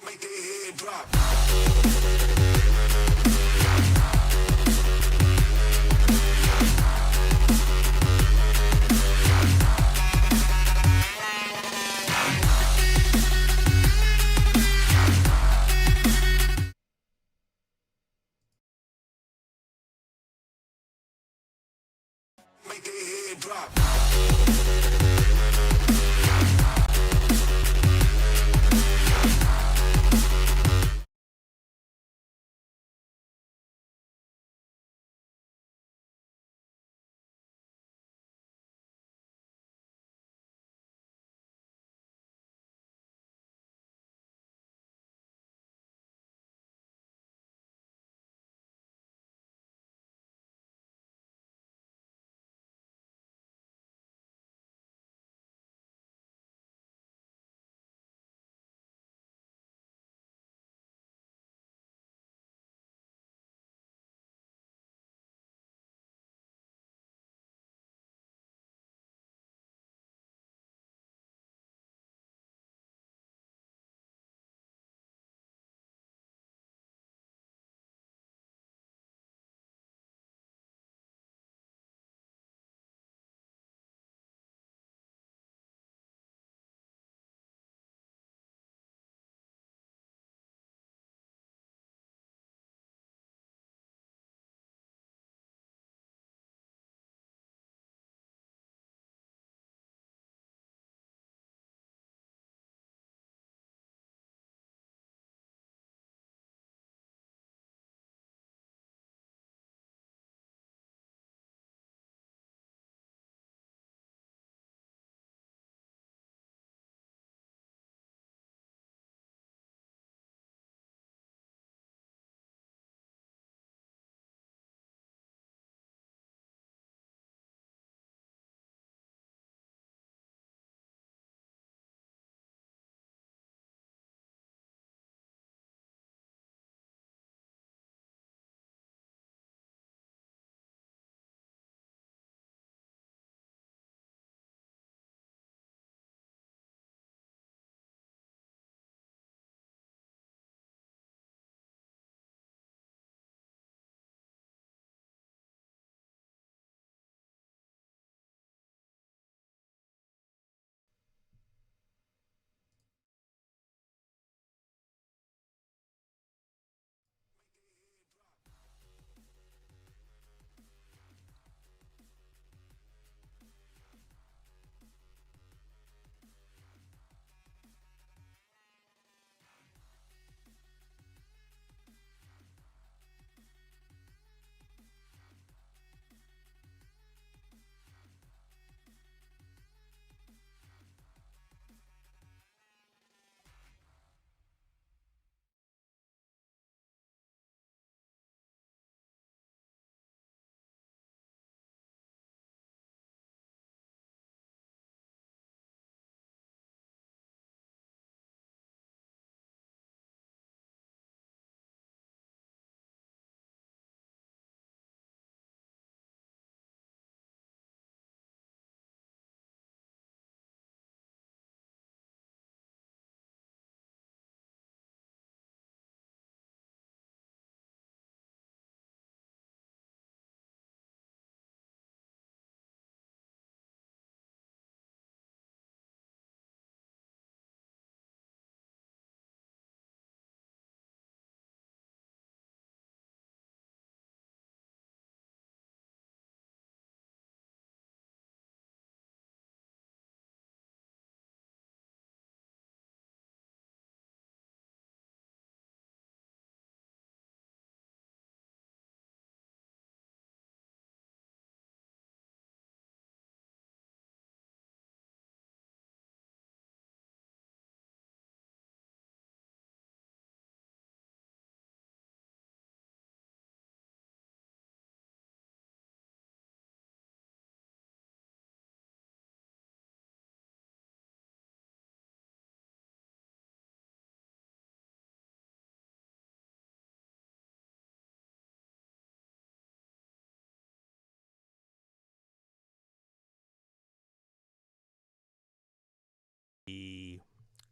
Make their head drop. Make their head drop.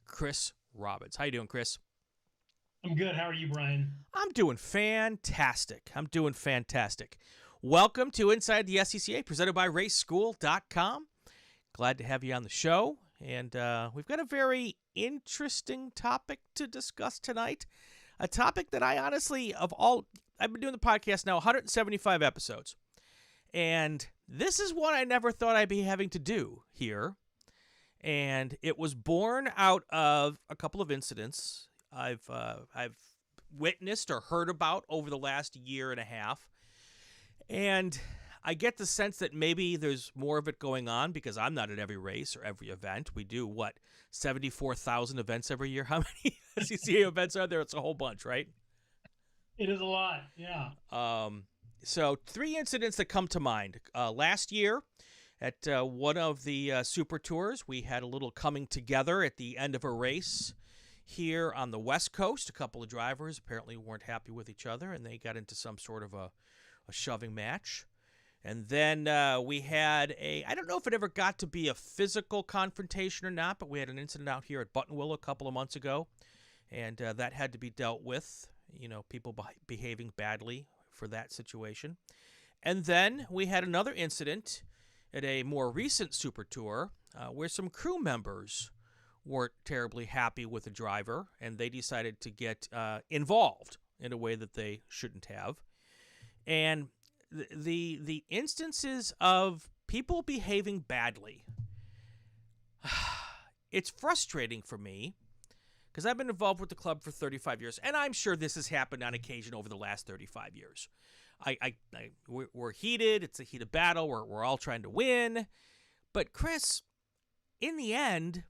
Chris Robbins. How you doing, Chris? I'm good. How are you, Brian? I'm doing fantastic. Welcome to Inside the SCCA, presented by RaceSchool.com. Glad to have you on the show. And we've got a very interesting topic to discuss tonight. A topic that I honestly, I've been doing the podcast now 175 episodes. And this is one I never thought I'd be having to do here. And it was born out of a couple of incidents I've witnessed or heard about over the last year and a half. And I get the sense that maybe there's more of it going on because I'm not at every race or every event. We do, 74,000 events every year? How many SCCA events are there? It's a whole bunch, right? It is a lot, yeah. So 3 incidents that come to mind. Last year, at one of the Super Tours, we had a little coming together at the end of a race here on the West Coast. A couple of drivers apparently weren't happy with each other, and they got into some sort of a shoving match. And then we had I don't know if it ever got to be a physical confrontation or not, but we had an incident out here at Buttonwillow a couple of months ago, and that had to be dealt with, people behaving badly for that situation. And then we had another incident at a more recent Super Tour where some crew members weren't terribly happy with the driver, and they decided to get involved in a way that they shouldn't have. And the instances of people behaving badly, it's frustrating for me because I've been involved with the club for 35 years, and I'm sure this has happened on occasion over the last 35 years. We're heated. It's a heated battle. We're all trying to win. But Chris, in the end,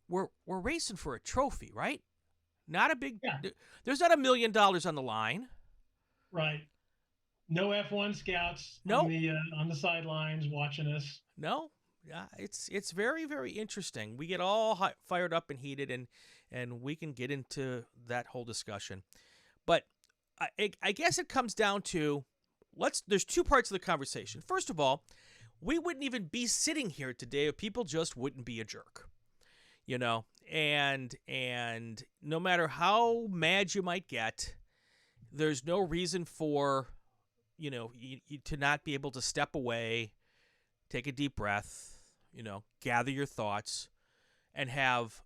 we're racing for a trophy, right? Not a big. Yeah. There's not $1 million on the line. Right. No F1 scouts. Nope. On the sidelines watching us. No. It's very, very interesting. We get all fired up and heated, and we can get into that whole discussion. But I guess it comes down to there's 2 parts of the conversation. First of all, we wouldn't even be sitting here today if people just wouldn't be a jerk, and no matter how mad you might get, there's no reason for, you to not be able to step away, take a deep breath, gather your thoughts, and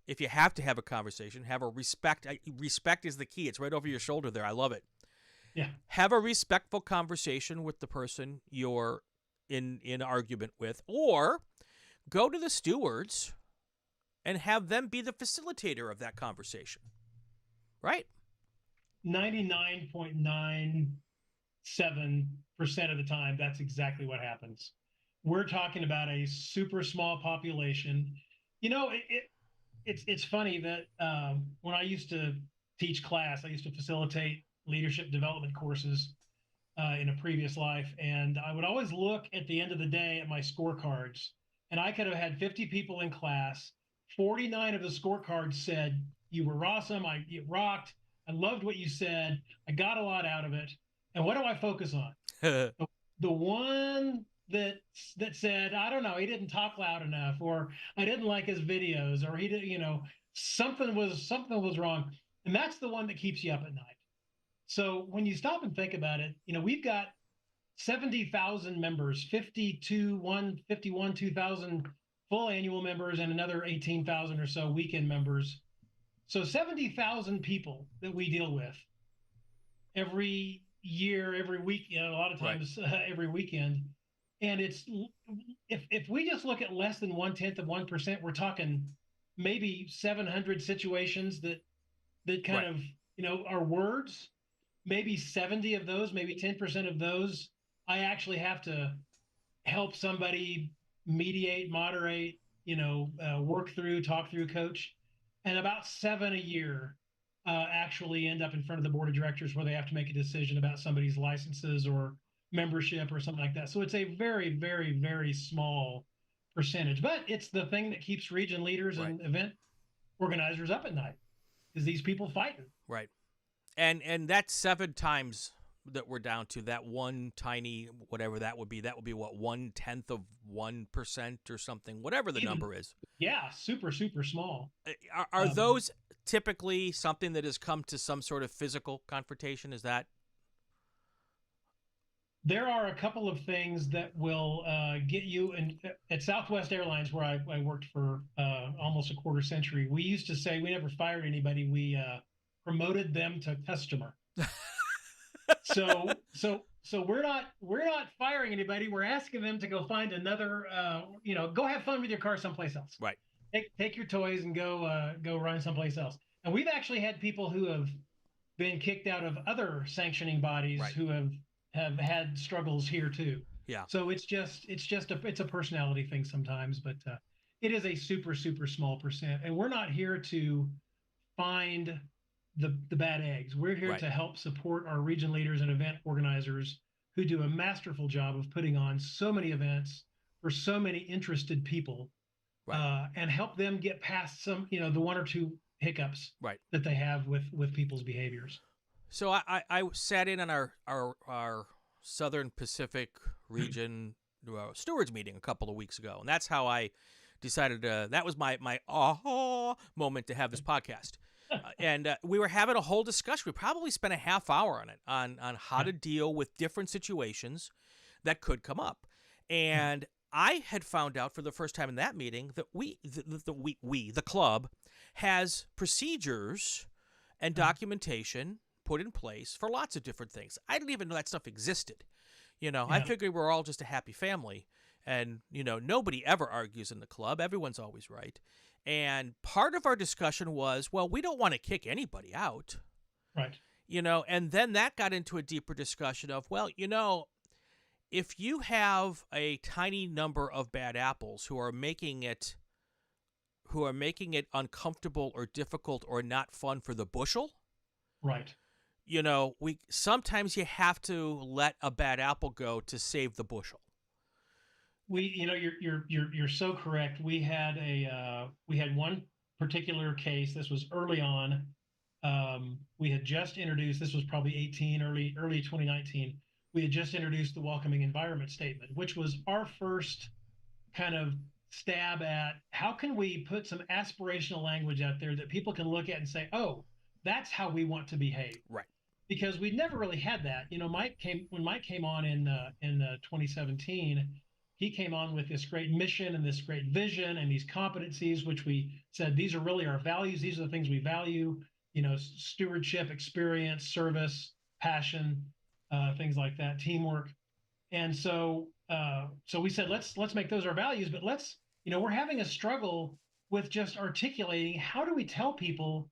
if you have to have a conversation, have a respect. Respect is the key. It's right over your shoulder there. I love it. Yeah. Have a respectful conversation with the person you're in argument with, or go to the stewards and have them be the facilitator of that conversation. Right? 99.97% of the time, that's exactly what happens. We're talking about a super small population. It's funny that when I used to teach class, I used to facilitate leadership development courses in a previous life. And I would always look at the end of the day at my scorecards, and I could have had 50 people in class. 49 of the scorecards said, "You were awesome. You rocked. I loved what you said. I got a lot out of it." And what do I focus on? The one that said, "I don't know, he didn't talk loud enough," or "I didn't like his videos," or "he did, something was wrong." And that's the one that keeps you up at night. So when you stop and think about it, we've got 70,000 members, 2,000 full annual members, and another 18,000 or so weekend members. So 70,000 people that we deal with every year, every week, a lot of times every weekend. And it's if we just look at less than 1/10%, we're talking maybe 700 situations that kind of are words. Maybe 70 of those, maybe 10% of those, I actually have to help somebody mediate, moderate, work through, talk through, coach. And about 7 a year actually end up in front of the board of directors where they have to make a decision about somebody's licenses or membership or something like that. So it's a very, very, very small percentage, but it's the thing that keeps region leaders and event organizers up at night, is these people fighting. Right. And that's 7 times that we're down to that one tiny whatever that would be. That would be what, 1/10 of 1% or something, whatever the number is. Yeah, super small. Are those typically something that has come to some sort of physical confrontation? Is that? There are a couple of things that will get you. And at Southwest Airlines, where I worked for almost a quarter century, we used to say we never fired anybody. We promoted them to customer. So we're not firing anybody. We're asking them to go find another. Go have fun with your car someplace else. Right. Take your toys and go run someplace else. And we've actually had people who have been kicked out of other sanctioning bodies who have had struggles here too. Yeah. So it's a personality thing sometimes, but it is a super small percent. And we're not here to find the bad eggs. We're here to help support our region leaders and event organizers who do a masterful job of putting on so many events for so many interested people, and help them get past some, the one or two hiccups that they have with people's behaviors. So I sat in on our Southern Pacific region stewards meeting a couple of weeks ago, and that's how I decided that was my aha moment to have this podcast. And we were having a whole discussion. We probably spent a half hour on it, on how to deal with different situations that could come up. And I had found out for the first time in that meeting that the club, has procedures and documentation put in place for lots of different things. I didn't even know that stuff existed. I figured we're all just a happy family, and nobody ever argues in the club. Everyone's always right. And part of our discussion was, well, we don't want to kick anybody out. Right. And then that got into a deeper discussion of, well, if you have a tiny number of bad apples who are making it uncomfortable or difficult or not fun for the bushel. Right. Sometimes you have to let a bad apple go to save the bushel. You're so correct. We had one particular case. This was early on. We had just introduced. This was probably early 2019. We had just introduced the welcoming environment statement, which was our first kind of stab at how can we put some aspirational language out there that people can look at and say, oh, that's how we want to behave. Right. Because we'd never really had that. When Mike came on in 2017. He came on with this great mission and this great vision and these competencies, which we said, these are really our values. These are the things we value, stewardship, experience, service, passion, things like that, teamwork. And so we said, let's make those our values, but we're having a struggle with just articulating how do we tell people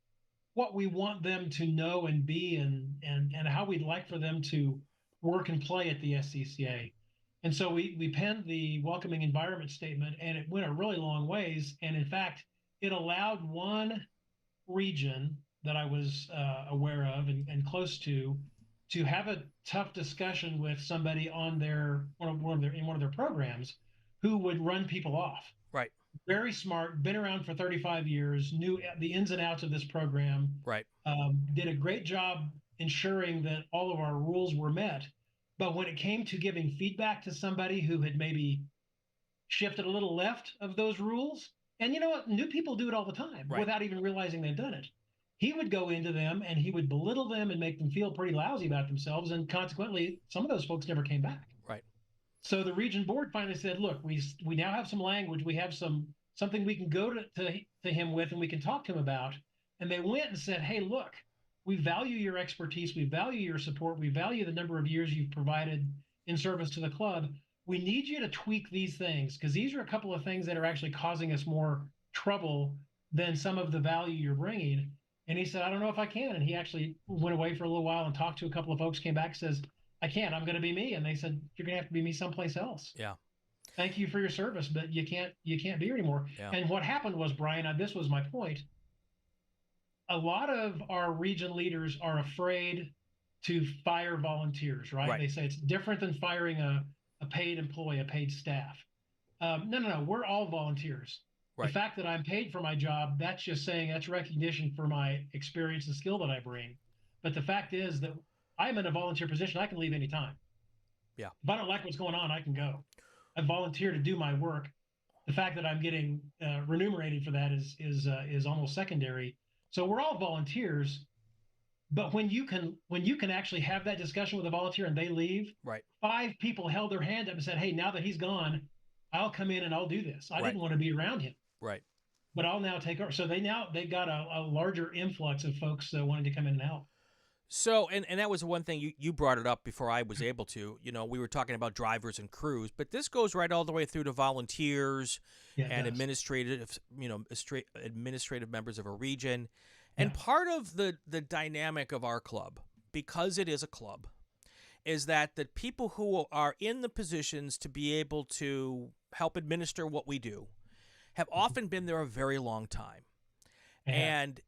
what we want them to know and be and how we'd like for them to work and play at the SCCA. And so we penned the welcoming environment statement, and it went a really long ways. And in fact, it allowed one region that I was aware of and close to have a tough discussion with somebody on one of their programs who would run people off. Right. Very smart, been around for 35 years, knew the ins and outs of this program. Right. Did a great job ensuring that all of our rules were met. But when it came to giving feedback to somebody who had maybe shifted a little left of those rules, and you know what? New people do it all the time without even realizing they've done it. He would go into them and he would belittle them and make them feel pretty lousy about themselves. And consequently, some of those folks never came back. Right. So the region board finally said, look, we now have some language. We have something we can go to him with and we can talk to him about. And they went and said, hey, look, we value your expertise. We value your support. We value the number of years you've provided in service to the club. We need you to tweak these things because these are a couple of things that are actually causing us more trouble than some of the value you're bringing. And he said, I don't know if I can. And he actually went away for a little while and talked to a couple of folks, came back, says, I can't. I'm going to be me. And they said, you're going to have to be me someplace else. Yeah. Thank you for your service, but you can't be here anymore. Yeah. And what happened was, Brian, this was my point. A lot of our region leaders are afraid to fire volunteers, right? They say it's different than firing a paid employee, a paid staff. No. We're all volunteers. Right. The fact that I'm paid for my job, that's just saying that's recognition for my experience and skill that I bring. But the fact is that I'm in a volunteer position. I can leave anytime. Yeah. If I don't like what's going on, I can go. I volunteer to do my work. The fact that I'm getting remunerated for that is almost secondary. So we're all volunteers. But when you can actually have that discussion with a volunteer and they leave, Right. 5 people held their hand up and said, "Hey, now that he's gone, I'll come in and I'll do this. I Right. didn't want to be around him, Right. but I'll now take over." So they got a larger influx of folks wanting to come in and help. So, and that was one thing you brought it up before I was able to. We were talking about drivers and crews, but this goes right all the way through to volunteers and administrative members of a region. And part of the dynamic of our club, because it is a club, is that the people who are in the positions to be able to help administer what we do have often been there a very long time. And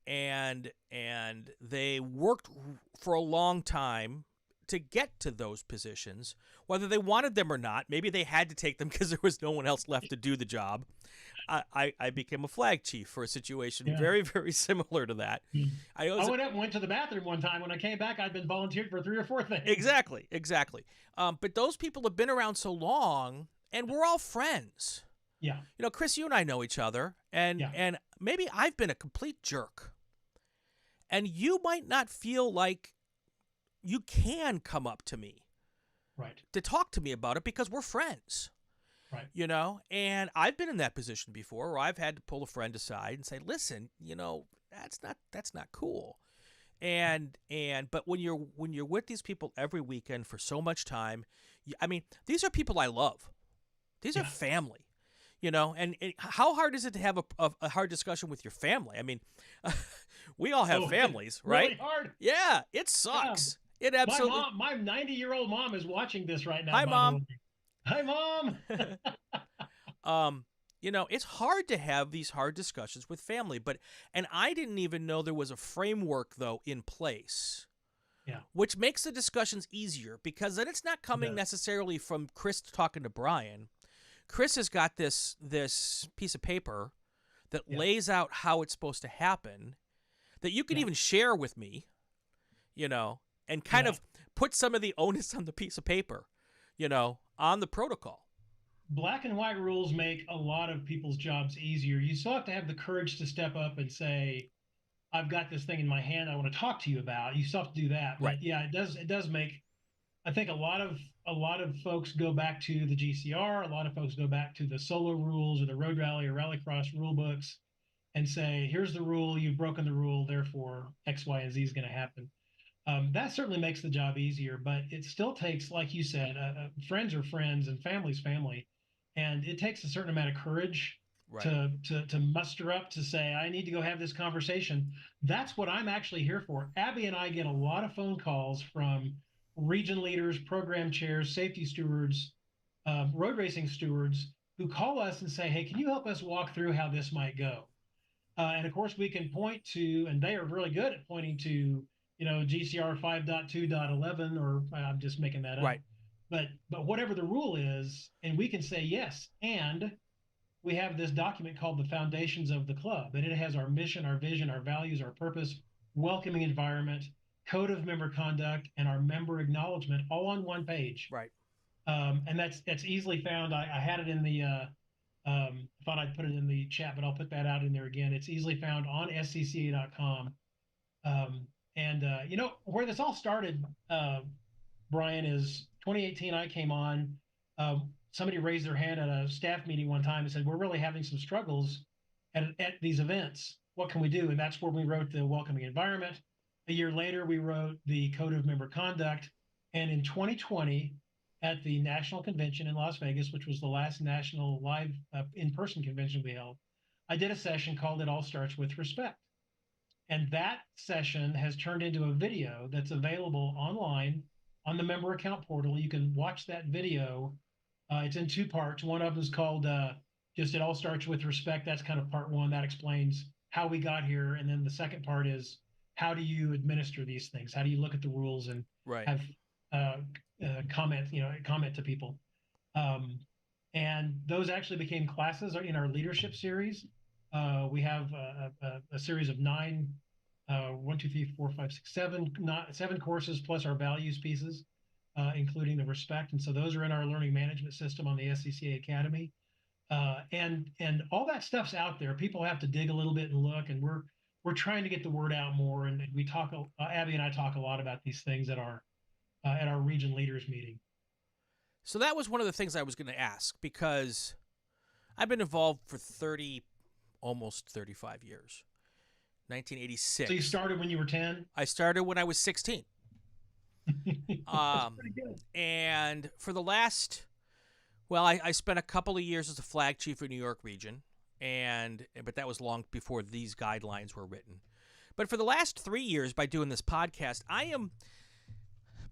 they worked for a long time to get to those positions, whether they wanted them or not. Maybe they had to take them because there was no one else left to do the job. I became a flag chief for a situation very, very similar to that. I went up and went to the bathroom one time. When I came back, I'd been volunteered for 3 or 4 things. Exactly. But those people have been around so long, and we're all friends. Yeah. Chris, you and I know each other, and maybe I've been a complete jerk. And you might not feel like you can come up to me to talk to me about it because we're friends. Right. And I've been in that position before where I've had to pull a friend aside and say, "Listen, that's not cool." But when you're with these people every weekend for so much time, these are people I love. These are family. And how hard is it to have a hard discussion with your family? We all have families, right? Really hard. Yeah, it sucks. It absolutely. My 90-year-old mom is watching this right now. Hi, Mom. Hi, Mom. It's hard to have these hard discussions with family, and I didn't even know there was a framework though in place. Yeah. Which makes the discussions easier because then it's not coming necessarily from Chris talking to Brian. Chris has got this piece of paper that lays out how it's supposed to happen that you can even share with me, and kind of put some of the onus on the piece of paper, on the protocol. Black and white rules make a lot of people's jobs easier. You still have to have the courage to step up and say, "I've got this thing in my hand I want to talk to you about." You still have to do that. Right. But yeah, it does make, I think a lot of folks go back to the GCR. A lot of folks go back to the solo rules or the road rally or rallycross rule books and say, "Here's the rule. You've broken the rule. Therefore, X, Y, and Z is going to happen." That certainly makes the job easier, but it still takes, like you said, friends are friends and family's family, and it takes a certain amount of courage to muster up to say, "I need to go have this conversation." That's what I'm actually here for. Abby and I get a lot of phone calls from region leaders, program chairs, safety stewards, road racing stewards who call us and say, "Hey, can you help us walk through how this might go?" And of course, we can point to, and they are really good at pointing to, GCR 5.2.11, or I'm just making that up. Right. But whatever the rule is, and we can say yes. And we have this document called the Foundations of the Club, and it has our mission, our vision, our values, our purpose, welcoming environment, code of member conduct, and our member acknowledgement all on one page. Right. And that's easily found. I had it in the thought I'd put it in the chat, but I'll put that out in there again. It's easily found on scca.com. Where this all started, Brian, is 2018. I came on. Somebody raised their hand at a staff meeting one time and said, "We're really having some struggles at these events. What can we do?" And that's where we wrote the welcoming environment. A year later, we wrote the code of member conduct. And in 2020, at the national convention in Las Vegas, which was the last national live in-person convention we held, I did a session called "It All Starts with Respect." And that session has turned into a video that's available online on the member account portal. You can watch that video. It's in 2 parts. One of them is called just "It All Starts with Respect." That's kind of part 1. That explains how we got here. And then the second part is, how do you administer these things? How do you look at the rules and have comment to people? And those actually became classes in our leadership series. We have a series of 9 one, two, three, four, five, six, seven, not seven courses plus our values pieces, including the respect. And so those are in our learning management system on the SCCA Academy. And all that stuff's out there. People have to dig a little bit and look, and we're trying to get the word out more. And we talk, Abby and I talk a lot about these things at our region leaders meeting. So that was one of the things I was going to ask, because I've been involved for almost 35 years. 1986. So you started when you were 10? I started when I was 16. That's pretty good. And for the last, well, I spent a couple of years as a flag chief in New York region, but that was long before these guidelines were written. But for the last 3 years, by doing this podcast, I am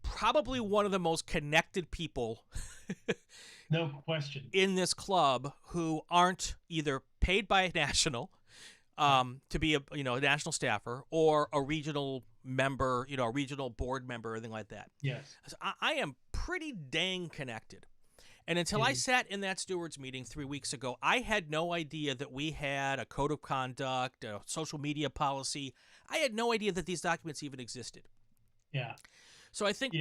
probably one of the most connected people No question. in this club who aren't either paid by a national to be a national staffer, or a regional member, a regional board member, or anything like that. Yes. So I am pretty dang connected. And until I sat in that stewards meeting 3 weeks ago, I had no idea that we had a code of conduct, a social media policy. I had no idea that these documents even existed. Yeah. So I think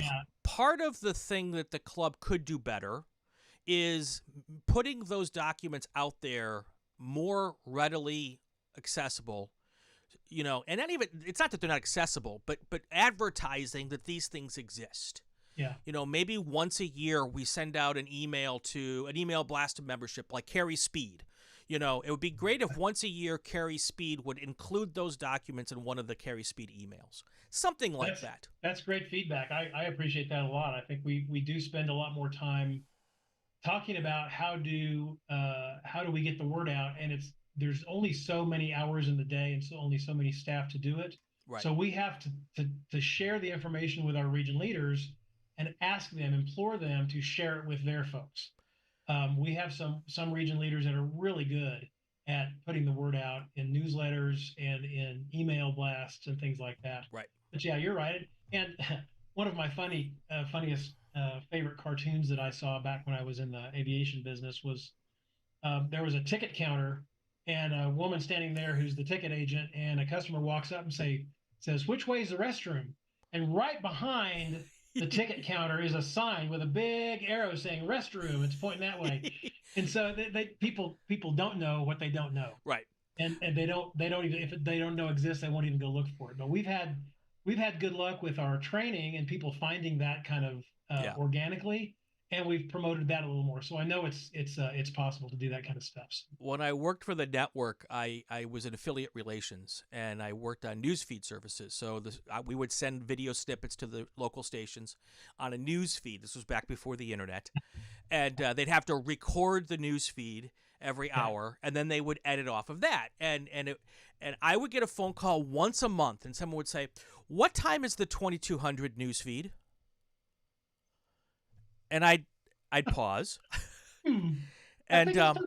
part of the thing that the club could do better is putting those documents out there more readily accessible, and not even, it's not that they're not accessible, but advertising that these things exist. Yeah. Maybe once a year we send out an email blast of membership, like Carry Speed. It would be great if once a year Carry Speed would include those documents in one of the Carry Speed emails. Something like that. That's great feedback. I appreciate that a lot. I think we do spend a lot more time talking about how do we get the word out, and there's only so many hours in the day, and only so many staff to do it. Right. So we have to share the information with our region leaders and implore them to share it with their folks. We have some region leaders that are really good at putting the word out in newsletters and in email blasts and things like that. Right. But yeah, you're right. And one of my funniest favorite cartoons that I saw back when I was in the aviation business was there was a ticket counter and a woman standing there who's the ticket agent, and a customer walks up and says, "Which way is the restroom?" And right behind the ticket counter is a sign with a big arrow saying restroom. It's pointing that way. And so people don't know what they don't know. Right. And they don't even, if they don't know exists, they won't even go look for it. But we've had good luck with our training and people finding that kind of organically, and we've promoted that a little more. So I know it's possible to do that kind of stuff. When I worked for the network, I was in affiliate relations, and I worked on newsfeed services. So we would send video snippets to the local stations on a newsfeed. This was back before the internet, and they'd have to record the newsfeed every hour, and then they would edit off of that. And I would get a phone call once a month, and someone would say, "What time is the 2200 newsfeed?" And I'd pause, and the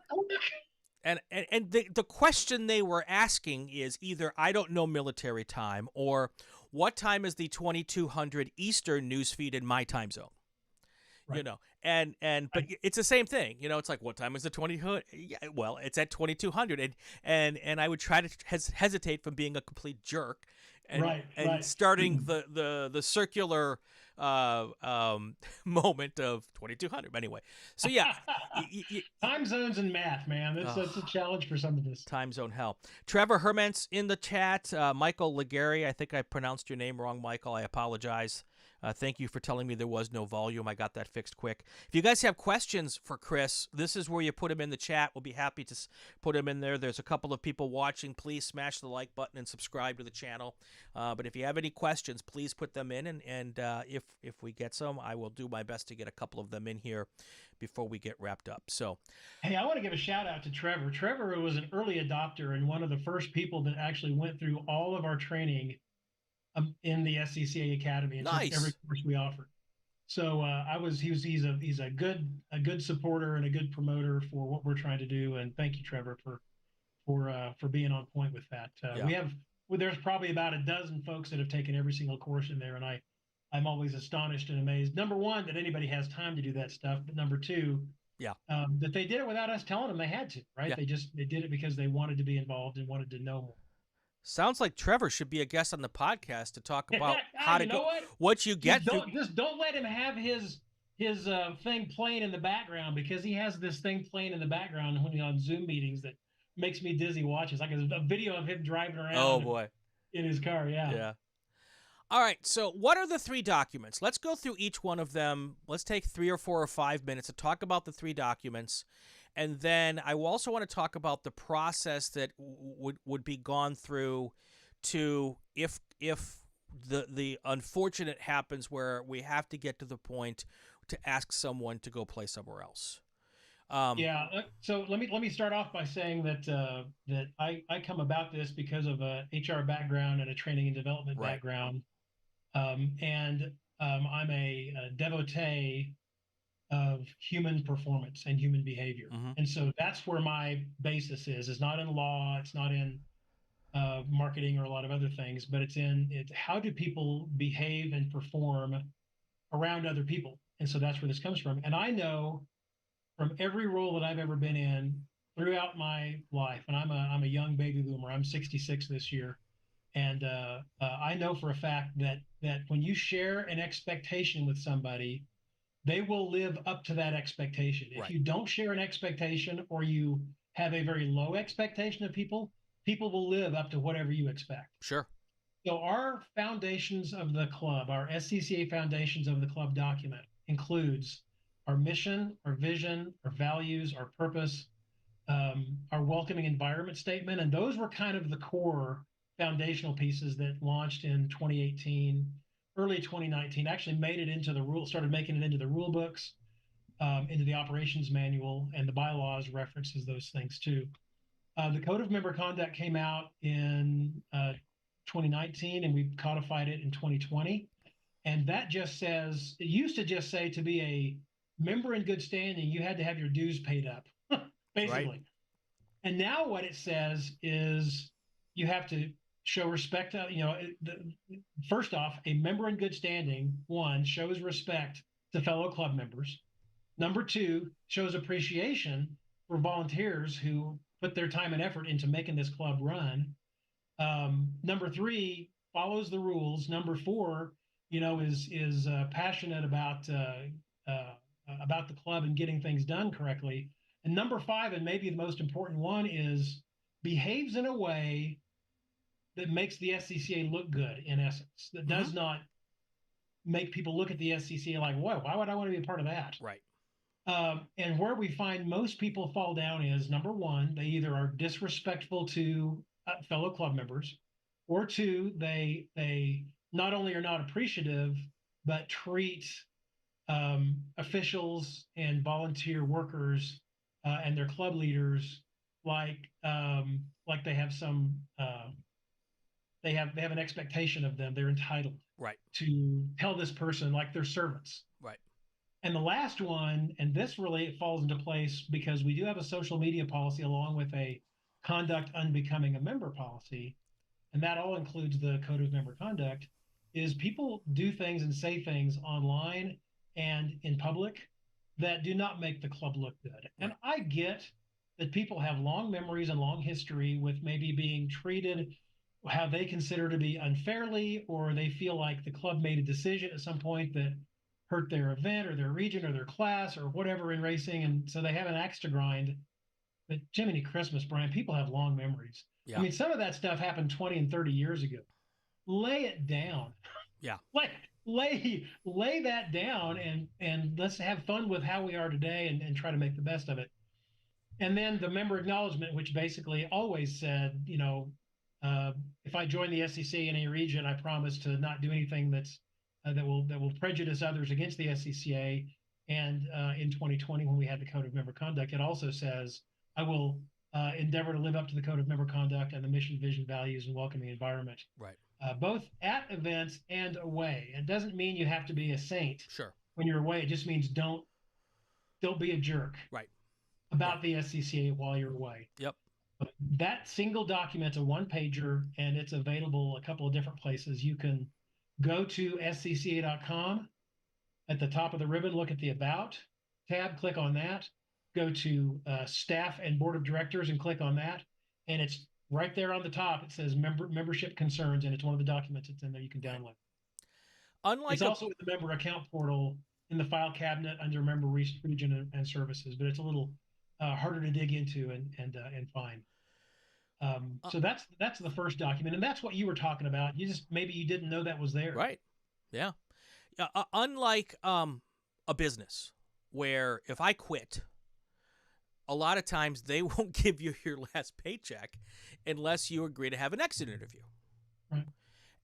question they were asking is either I don't know military time, or what time is the 2200 Eastern newsfeed in my time zone. Right. But it's the same thing. It's like, what time is the 2000? Yeah, well, it's at 2200, and I would try to hesitate from being a complete jerk, and starting the circular moment of 2200. Anyway, so yeah, time zones and math, man. That's a challenge for some of this. Time zone hell. Trevor Hermant's in the chat. Michael Legary, I think I pronounced your name wrong, Michael. I apologize. Thank you for telling me there was no volume. I got that fixed quick. If you guys have questions for Chris, this is where you put them in the chat. We'll be happy to put them in there. There's a couple of people watching. Please smash the like button and subscribe to the channel. But if you have any questions, please put them in. And if we get some, I will do my best to get a couple of them in here before we get wrapped up. So, hey, I want to give a shout out to Trevor. Trevor was an early adopter and one of the first people that actually went through all of our training in the SCCA Academy and nice. Every course we offered. So he's a good supporter and a good promoter for what we're trying to do. And thank you, Trevor, for being on point with that. There's probably about a dozen folks that have taken every single course in there, and I'm always astonished and amazed. Number one, that anybody has time to do that stuff, but number two, that they did it without us telling them they had to. Right? Yeah. They did it because they wanted to be involved and wanted to know more. Sounds like Trevor should be a guest on the podcast to talk about how to You know what you get through. Just don't let him have his thing playing in the background, because he has this thing playing in the background when he's on Zoom meetings that makes me dizzy watching. It's like a video of him driving around. Oh boy, in his car. Yeah. Yeah. All right. So, what are the 3 documents? Let's go through each one of them. Let's take 3 or 4 or 5 minutes to talk about the 3 documents, and then I also want to talk about the process that would be gone through to if the unfortunate happens where we have to get to the point to ask someone to go play somewhere else. Yeah. So let me start off by saying that I come about this because of a HR background and a training and development background, and I'm a devotee of human performance and human behavior, and so that's where my basis is. It's not in law, it's not in marketing or a lot of other things, but it's how do people behave and perform around other people, and so that's where this comes from. And I know from every role that I've ever been in throughout my life, and I'm a young baby boomer. I'm 66 this year, and I know for a fact that when you share an expectation with somebody, they will live up to that expectation. If you don't share an expectation, or you have a very low expectation of people, people will live up to whatever you expect. Sure. So our foundations of the club, our SCCA foundations of the club document, includes our mission, our vision, our values, our purpose, our welcoming environment statement. And those were kind of the core foundational pieces that launched in 2018, early 2019, actually made it into the rule, started making it into the rule books, into the operations manual, and the bylaws references those things too. The Code of Member Conduct came out in 2019, and we codified it in 2020. And that just says, it used to just say, to be a member in good standing, you had to have your dues paid up, basically. Right. And now what it says is you have to show respect. First off, a member in good standing, 1, shows respect to fellow club members. Number 2, shows appreciation for volunteers who put their time and effort into making this club run. Number 3, follows the rules. Number 4, is passionate about the club and getting things done correctly. And number 5, and maybe the most important one, is behaves in a way that makes the SCCA look good, in essence, that does not make people look at the SCCA like, whoa, why would I want to be a part of that? Right. And where we find most people fall down is, number 1, they either are disrespectful to fellow club members, or 2, they not only are not appreciative, but treat officials and volunteer workers and their club leaders like they have some they have an expectation of them. They're entitled to tell this person like they're servants. Right. And the last one, and this really falls into place because we do have a social media policy along with a conduct unbecoming a member policy, and that all includes the Code of Member Conduct, is people do things and say things online and in public that do not make the club look good. And I get that people have long memories and long history with maybe being treated how they consider to be unfairly, or they feel like the club made a decision at some point that hurt their event or their region or their class or whatever in racing. And so they have an axe to grind. But Jiminy Christmas, Brian, people have long memories. Yeah. I mean, some of that stuff happened 20 and 30 years ago. Lay it down. Yeah. Lay that down, and let's have fun with how we are today and try to make the best of it. And then the member acknowledgement, which basically always said, if I join the SCCA in a region, I promise to not do anything that will prejudice others against the SCCA. And in 2020, when we had the Code of Member Conduct, it also says I will endeavor to live up to the Code of Member Conduct and the mission, vision, values, and welcoming environment. Right. Both at events and away. It doesn't mean you have to be a saint. Sure. When you're away, it just means don't be a jerk. Right. About the SCCA while you're away. Yep. That single document's a one-pager, and it's available a couple of different places. You can go to scca.com. At the top of the ribbon, look at the About tab, click on that. Go to Staff and Board of Directors and click on that. And it's right there on the top, it says membership concerns, and it's one of the documents that's in there you can download. Unlike it's also in the member account portal in the file cabinet under member region and services, but it's a little harder to dig into and find. So that's the first document, and that's what you were talking about. Maybe you didn't know that was there. Right. Yeah. Unlike a business where if I quit, a lot of times they won't give you your last paycheck unless you agree to have an exit interview. Right.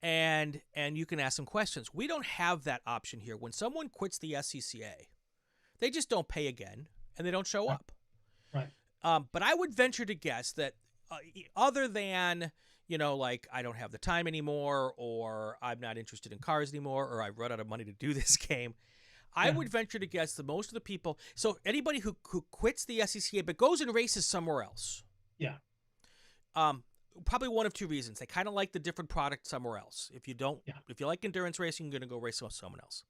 And you can ask some questions. We don't have that option here. When someone quits the SCCA, they just don't pay again and they don't show up. Right. But I would venture to guess that other than, like I don't have the time anymore, or I'm not interested in cars anymore, or I've run out of money to do this game, I would venture to guess that most of the people, so anybody who quits the SCCA but goes and races somewhere else. Yeah. Probably one of two reasons. They kind of like the different product somewhere else. If you like endurance racing, you're going to go race with someone else.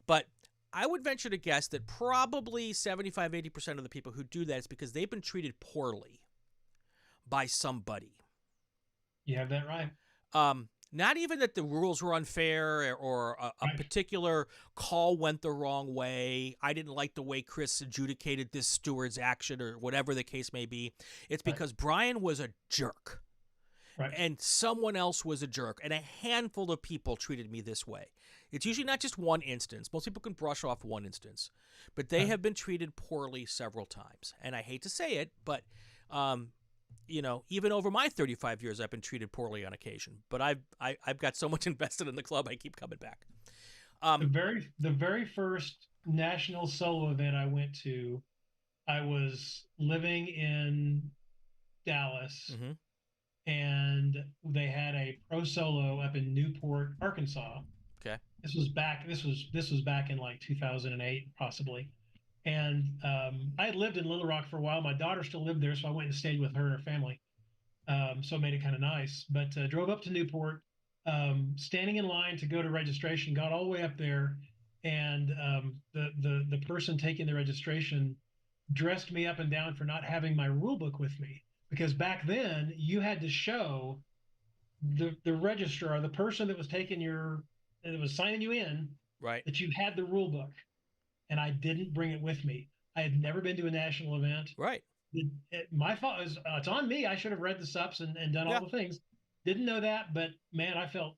But I would venture to guess that probably 75-80% of the people who do that is because they've been treated poorly by somebody. You have that right. Not even that the rules were unfair or a particular call went the wrong way. I didn't like the way Chris adjudicated this steward's action or whatever the case may be. It's because Brian was a jerk. Right. And someone else was a jerk. And a handful of people treated me this way. It's usually not just one instance. Most people can brush off one instance. But they have been treated poorly several times. And I hate to say it, but even over my 35 years, I've been treated poorly on occasion. But I've got so much invested in the club, I keep coming back. The very first national solo event I went to, I was living in Dallas, and they had a pro solo up in Newport, Arkansas. Okay. This was back in like 2008, possibly. And I had lived in Little Rock for a while. My daughter still lived there, so I went and stayed with her and her family. So it made it kind of nice. But drove up to Newport, standing in line to go to registration, got all the way up there, and the person taking the registration dressed me up and down for not having my rule book with me. Because back then, you had to show the registrar, the person that was that was signing you in, right, that you had the rule book. And I didn't bring it with me. I had never been to a national event. Right. My fault is it's on me. I should have read the SUPs and done all the things. Didn't know that, but man, I felt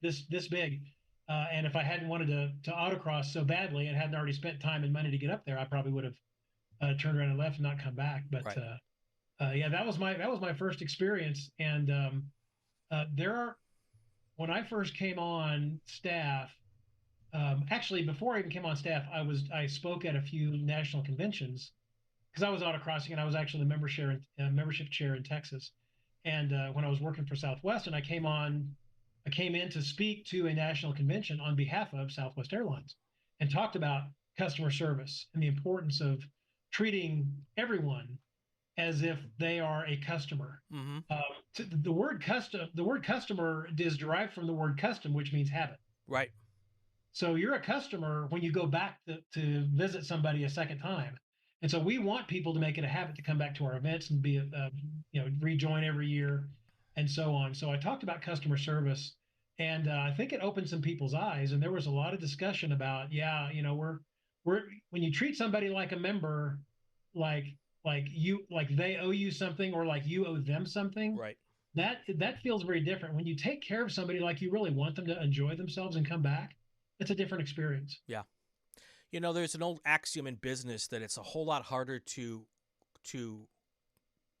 this big. And if I hadn't wanted to autocross so badly and hadn't already spent time and money to get up there, I probably would have turned around and left and not come back. But that was my first experience. And when I first came on staff. Actually, before I even came on staff, I spoke at a few national conventions because I was autocrossing and I was actually the membership chair in Texas. And when I was working for Southwest, and I came in to speak to a national convention on behalf of Southwest Airlines and talked about customer service and the importance of treating everyone as if they are a customer. The word customer is derived from the word custom, which means habit. Right. So you're a customer when you go back to visit somebody a second time. And so we want people to make it a habit to come back to our events and be, rejoin every year and so on. So I talked about customer service, and I think it opened some people's eyes. And there was a lot of discussion about, we're when you treat somebody like a member, like they owe you something or like you owe them something. Right. That feels very different. When you take care of somebody like you really want them to enjoy themselves and come back, it's a different experience. Yeah. There's an old axiom in business that it's a whole lot harder to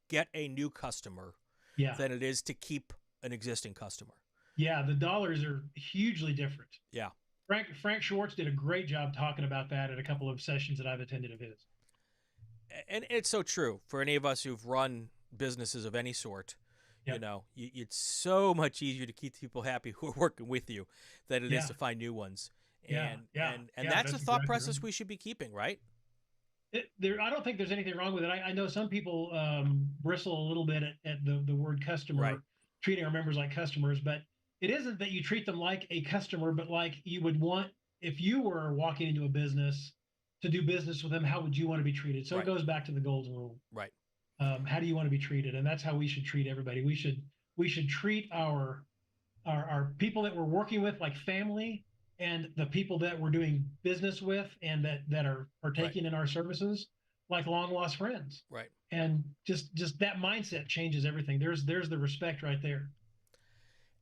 get a new customer than it is to keep an existing customer. Yeah, the dollars are hugely different. Yeah. Frank Schwartz did a great job talking about that at a couple of sessions that I've attended of his. And it's so true for any of us who've run businesses of any sort. Yep. It's so much easier to keep people happy who are working with you than it is to find new ones. And that's a thought process we should be keeping, right? I don't think there's anything wrong with it. I know some people bristle a little bit at the word customer, treating our members like customers, but it isn't that you treat them like a customer, but like you would want, if you were walking into a business to do business with them, how would you want to be treated? So it goes back to the golden rule. Right. How do you want to be treated? And that's how we should treat everybody. We should treat our people that we're working with like family, and the people that we're doing business with and that are partaking in our services like long lost friends. Right. And just that mindset changes everything. There's the respect right there.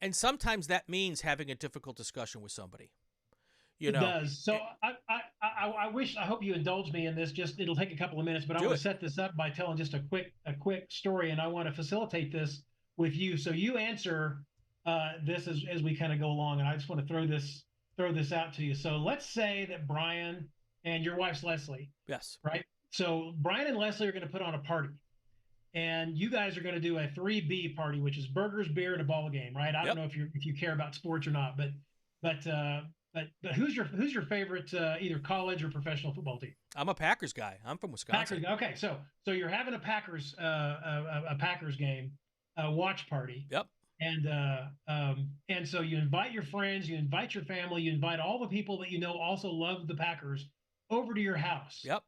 And sometimes that means having a difficult discussion with somebody. It does. So I hope you indulge me in this. Just it'll take a couple of minutes, but I want to set this up by telling just a quick story, and I want to facilitate this with you. So you answer this as we kind of go along, and I just want to throw this out to you. So let's say that Brian and your wife's Leslie. Yes. Right. So Brian and Leslie are going to put on a party, and you guys are going to do a 3B party, which is burgers, beer, and a ball game. Right. I don't know if you care about sports or not, but who's your favorite either college or professional football team? I'm a Packers guy. I'm from Wisconsin. Packers. Okay, so you're having a Packers game watch party. Yep. And so you invite your friends, you invite your family, you invite all the people that you know also love the Packers over to your house. Yep.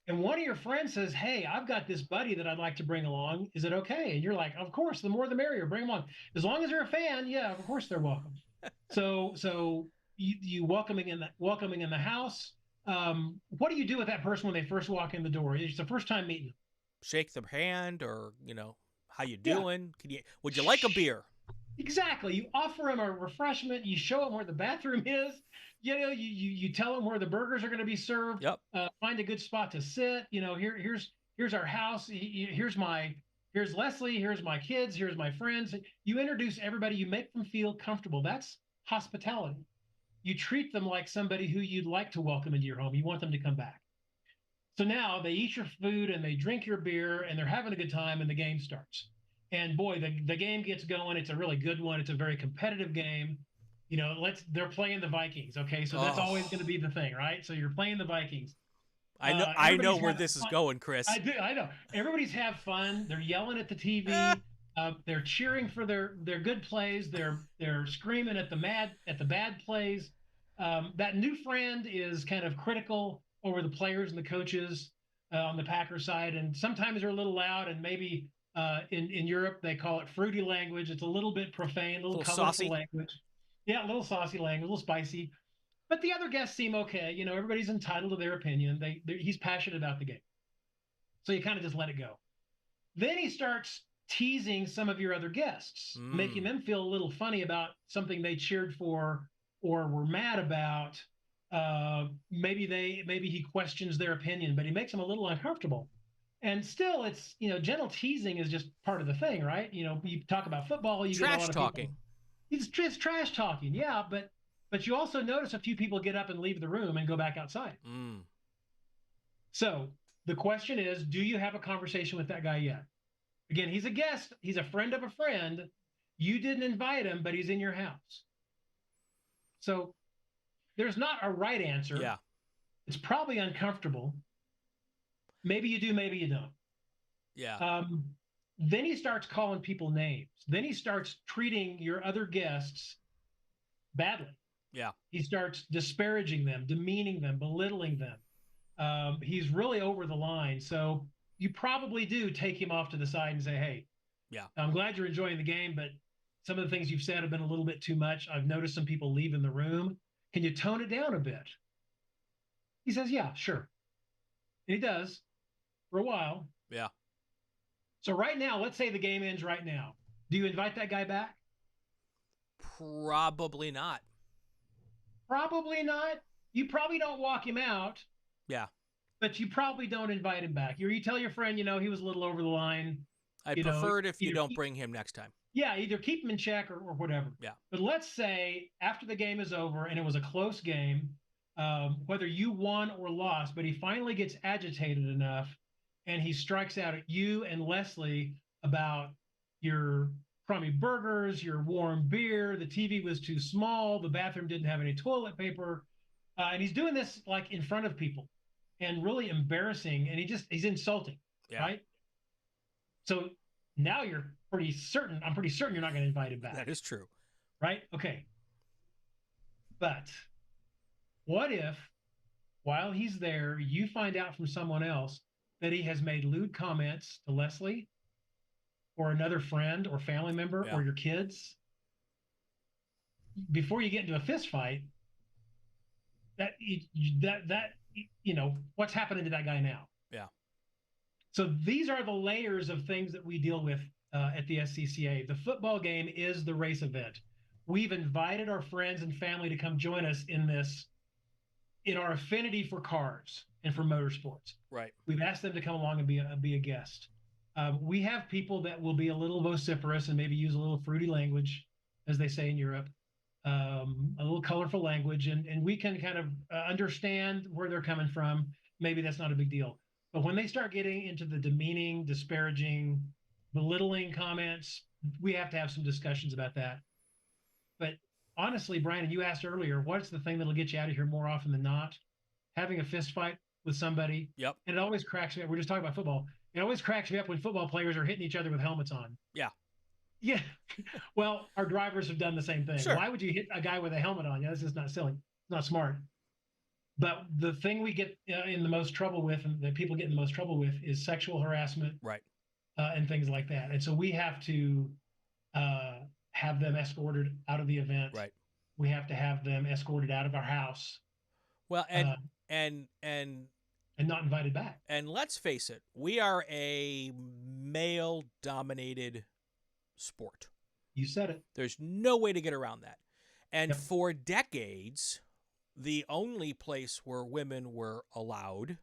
And one of your friends says, "Hey, I've got this buddy that I'd like to bring along. Is it okay?" And you're like, "Of course, the more the merrier. Bring them on. As long as they're a fan, yeah, of course they're welcome." So you welcoming in the house. What do you do with that person when they first walk in the door? It's the first time meeting them. Shake their hand, or how you doing? Would you like a beer? Exactly. You offer them a refreshment. You show them where the bathroom is. You tell them where the burgers are going to be served. Yep. Find a good spot to sit. Here's our house. Here's Leslie. Here's my kids. Here's my friends. You introduce everybody. You make them feel comfortable. That's hospitality. You treat them like somebody who you'd like to welcome into your home. You want them to come back. So now they eat your food and they drink your beer and they're having a good time, and the game starts. And boy, the game gets going. It's a really good one. It's a very competitive game. They're playing the Vikings. Okay, so that's always going to be the thing, right? So you're playing the Vikings. I know where this is going, Chris. I know. Everybody's have fun. They're yelling at the TV. They're cheering for their good plays. They're screaming at the bad plays. That new friend is kind of critical over the players and the coaches on the Packers side, and sometimes they're a little loud, and maybe in Europe they call it fruity language. It's a little bit profane, a little colorful saucy language. Yeah, a little saucy language, a little spicy. But the other guests seem okay. Everybody's entitled to their opinion. He's passionate about the game, so you kind of just let it go. Then he starts teasing some of your other guests, making them feel a little funny about something they cheered for or were mad about. Maybe he questions their opinion, but he makes them a little uncomfortable. And still, it's gentle teasing is just part of the thing, right? You talk about football, you trash get a lot of talking. It's just trash talking, yeah. But you also notice a few people get up and leave the room and go back outside. So the question is, do you have a conversation with that guy yet? Again, he's a guest. He's a friend of a friend. You didn't invite him, but he's in your house. So there's not a right answer. Yeah. It's probably uncomfortable. Maybe you do, maybe you don't. Yeah. Then he starts calling people names. Then he starts treating your other guests badly. Yeah. He starts disparaging them, demeaning them, belittling them. He's really over the line. So you probably do take him off to the side and say, "Hey, yeah, I'm glad you're enjoying the game, but some of the things you've said have been a little bit too much. I've noticed some people leaving the room. Can you tone it down a bit?" He says, "Yeah, sure." And he does for a while. Yeah. So right now, let's say the game ends right now. Do you invite that guy back? Probably not. Probably not. You probably don't walk him out. Yeah. But you probably don't invite him back. You tell your friend, he was a little over the line. I'd prefer it if you don't bring him next time. Yeah, either keep him in check or whatever. Yeah. But let's say after the game is over and it was a close game, whether you won or lost, but he finally gets agitated enough and he strikes out at you and Leslie about your crummy burgers, your warm beer, the TV was too small, the bathroom didn't have any toilet paper. And he's doing this like in front of people and really embarrassing. And he's insulting, right? So now I'm pretty certain you're not going to invite him back. That is true. Right? Okay. But what if while he's there, you find out from someone else that he has made lewd comments to Leslie or another friend or family member or your kids, before you get into a fist fight, what's happening to that guy now? Yeah. So these are the layers of things that we deal with at the SCCA. The football game is the race event. We've invited our friends and family to come join us in this, in our affinity for cars and for motorsports. Right. We've asked them to come along and be a guest. We have people that will be a little vociferous and maybe use a little fruity language, as they say in Europe, a little colorful language, and we can kind of understand where they're coming from. Maybe that's not a big deal. But when they start getting into the demeaning, disparaging, belittling comments, we have to have some discussions about that. But honestly, Brian, you asked earlier, what's the thing that'll get you out of here more often than not? Having a fist fight with somebody. Yep. And it always cracks me up. We're just talking about football. It always cracks me up when football players are hitting each other with helmets on. Yeah. Yeah. Well, our drivers have done the same thing. Sure. Why would you hit a guy with a helmet on? Yeah, that's just not silly. It's not smart. But the thing we get in the most trouble with, and that people get in the most trouble with, is sexual harassment. Right. And things like that. And so we have to have them escorted out of the event. Right. We have to have them escorted out of our house. Well, and not invited back. And let's face it, we are a male-dominated sport. You said it. There's no way to get around that. And for decades, the only place where women were allowed,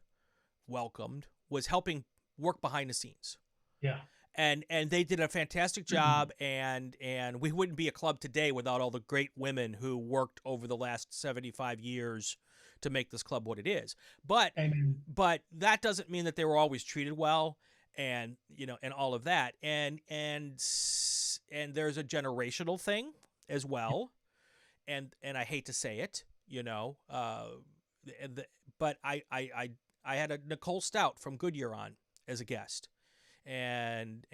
welcomed, was helping work behind the scenes. Yeah. And they did a fantastic job, and we wouldn't be a club today without all the great women who worked over the last 75 years to make this club what it is. But Amen. But that doesn't mean that they were always treated well, and and all of that. And there's a generational thing as well. And I hate to say it, but I had a Nicole Stout from Goodyear on as a guest. And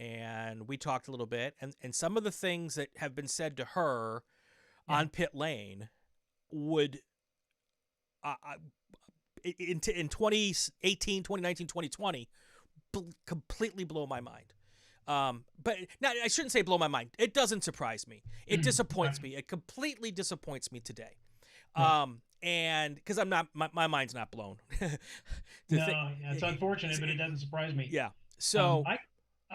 we talked a little bit, and some of the things that have been said to her on pit lane would in 2018, 2019, 2020 completely blow my mind. But not, I shouldn't say blow my mind. It doesn't surprise me. It disappoints me. It completely disappoints me today. And because I'm not, my mind's not blown. It's unfortunate, but it doesn't surprise me. Yeah. So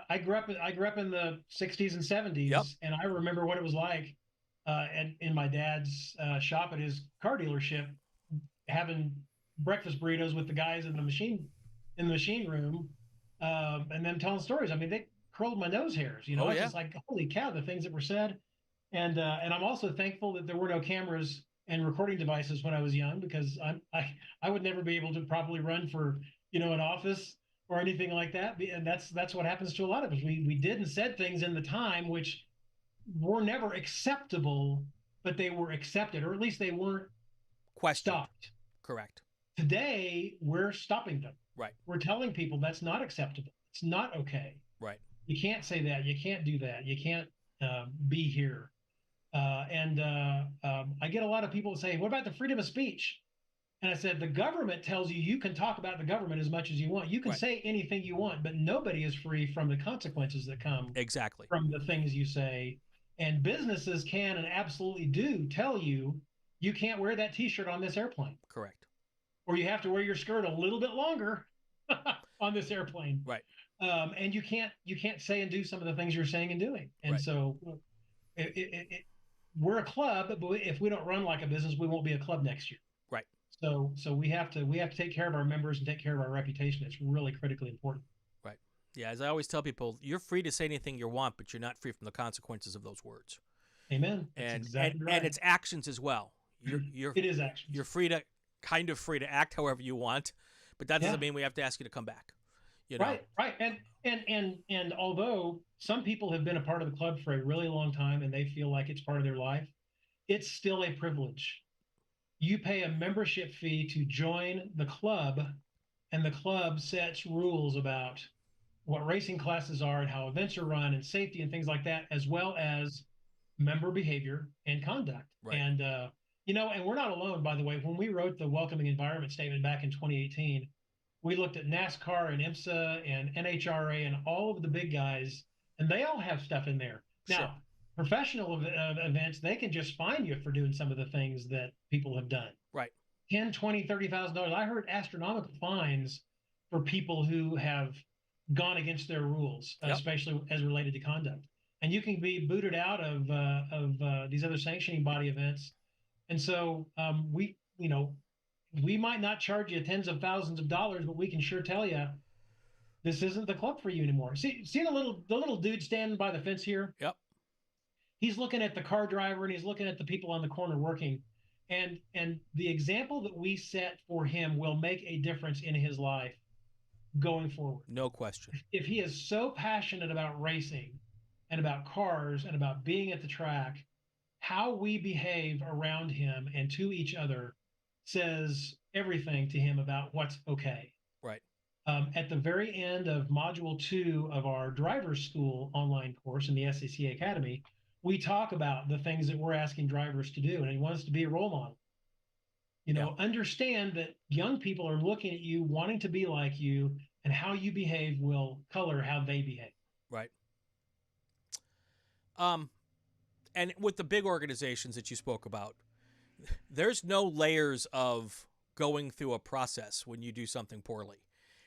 I grew up in the 60s and 70s, and I remember what it was like in my dad's shop at his car dealership, having breakfast burritos with the guys in the machine room, and them telling stories. I mean, they curled my nose hairs. It's just like, holy cow, the things that were said. And I'm also thankful that there were no cameras and recording devices when I was young, because I would never be able to properly run for an office or anything like that. And that's what happens to a lot of us. We did and said things in the time which were never acceptable, but they were accepted, or at least they weren't stopped. Correct. Today, we're stopping them. Right. We're telling people that's not acceptable. It's not okay. Right. You can't say that. You can't do that. You can't be here. I get a lot of people saying, what about the freedom of speech? And I said, the government tells you can talk about the government as much as you want. You can say anything you want, but nobody is free from the consequences that come from the things you say. And businesses can and absolutely do tell you can't wear that T-shirt on this airplane. Correct. Or you have to wear your skirt a little bit longer on this airplane. Right. And you can't say and do some of the things you're saying and doing. And so we're a club, but if we don't run like a business, we won't be a club next year. Right. So we have to take care of our members and take care of our reputation. It's really critically important. Right. Yeah, as I always tell people, you're free to say anything you want, but you're not free from the consequences of those words. Amen. That's exactly right. And it's actions as well. It is actions. You're free to act however you want, but that doesn't mean we have to ask you to come back. Right. And although some people have been a part of the club for a really long time and they feel like it's part of their life, it's still a privilege. You pay a membership fee to join the club, and the club sets rules about what racing classes are and how events are run and safety and things like that, as well as member behavior and conduct. Right. And, and we're not alone, by the way. When we wrote the welcoming environment statement back in 2018, We looked at NASCAR and IMSA and NHRA and all of the big guys, and they all have stuff in there. Sure. Now, professional events, they can just fine you for doing some of the things that people have done. Right. $10, $20, $30,000. I heard astronomical fines for people who have gone against their rules, Yep. especially as related to conduct. And you can be booted out of these other sanctioning body events. And so we might not charge you tens of thousands of dollars, but we can sure tell you this isn't the club for you anymore. See the little dude standing by the fence here? Yep. He's looking at the car driver and he's looking at the people on the corner working. And the example that we set for him will make a difference in his life going forward. No question. If he is so passionate about racing and about cars and about being at the track, how we behave around him and to each other says everything to him about what's okay. Right. At the very end of Module 2 of our driver's school online course in the SCCA Academy, we talk about the things that we're asking drivers to do, and he wants to be a role model. Understand that young people are looking at you, wanting to be like you, and how you behave will color how they behave. Right. And with the big organizations that you spoke about, there's no layers of going through a process when you do something poorly.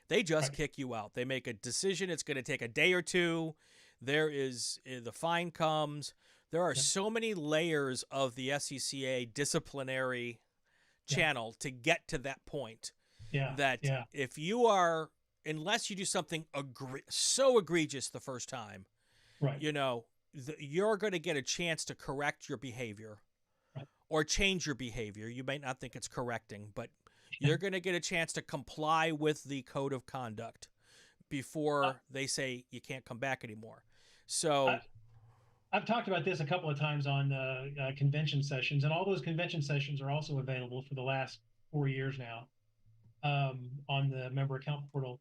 They just kick you out. They make a decision. It's going to take a day or two. There is the fine comes. There are so many layers of the SCCA disciplinary channel to get to that point. If you are, unless you do something so egregious the first time, right? You're going to get a chance to correct your behavior or change your behavior. You may not think it's correcting, but you're going to get a chance to comply with the code of conduct before they say you can't come back anymore. So I've talked about this a couple of times on convention sessions, and all those convention sessions are also available for the last 4 years now on the member account portal.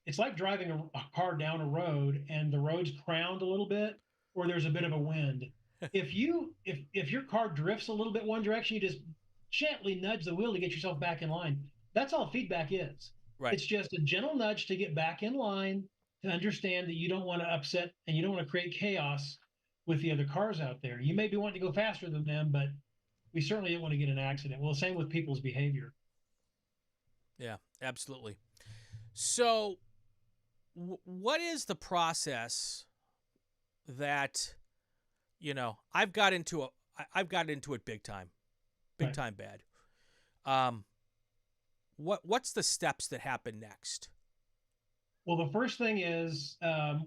It's like driving a car down a road and the road's crowned a little bit, or there's a bit of a wind. If your car drifts a little bit one direction, you just gently nudge the wheel to get yourself back in line. That's all feedback is. Right. It's just a gentle nudge to get back in line, to understand that you don't want to upset and you don't want to create chaos with the other cars out there. You may be wanting to go faster than them, but we certainly don't want to get in an accident. Well, same with people's behavior. Yeah, absolutely. So what is the process that, I've got into it big time bad. What's the steps that happen next? Well, the first thing is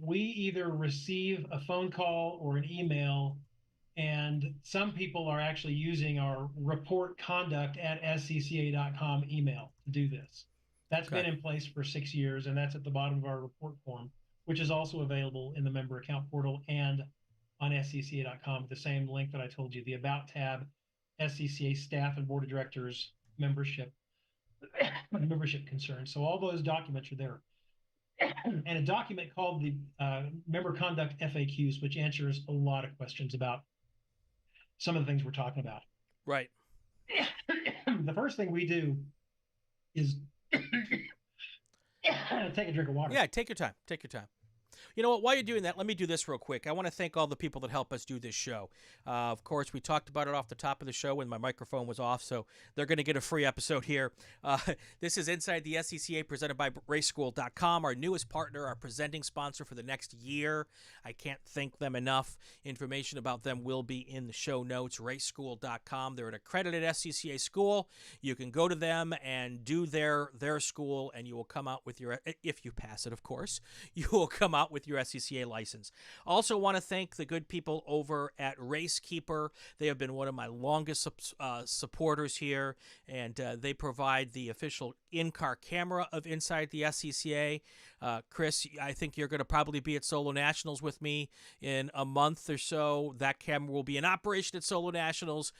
we either receive a phone call or an email, and some people are actually using our reportconduct@scca.com email to do this. That's been in place for 6 years, and that's at the bottom of our report form, which is also available in the member account portal and on scca.com with the same link that I told you, the About tab, SCCA staff and board of directors membership concerns. So all those documents are there. And a document called the Member Conduct FAQs, which answers a lot of questions about some of the things we're talking about. Right. The first thing we do is take a drink of water. Yeah, take your time. Take your time. You know what? While you're doing that, let me do this real quick. I want to thank all the people that help us do this show. Of course, we talked about it off the top of the show when my microphone was off, so they're going to get a free episode here. This is Inside the SCCA presented by RacingWire.com, our newest partner, our presenting sponsor for the next year. I can't thank them enough. Information about them will be in the show notes, RacingWire.com. They're an accredited SCCA school. You can go to them and do their school, and you will come out with your, if you pass it, of course, you will come out with your SCCA license. Also want to thank the good people over at RaceKeeper. They have been one of my longest supporters here, and they provide the official in-car camera of Inside the SCCA. Chris, I think you're going to probably be at Solo Nationals with me in a month or so. That camera will be in operation at Solo Nationals,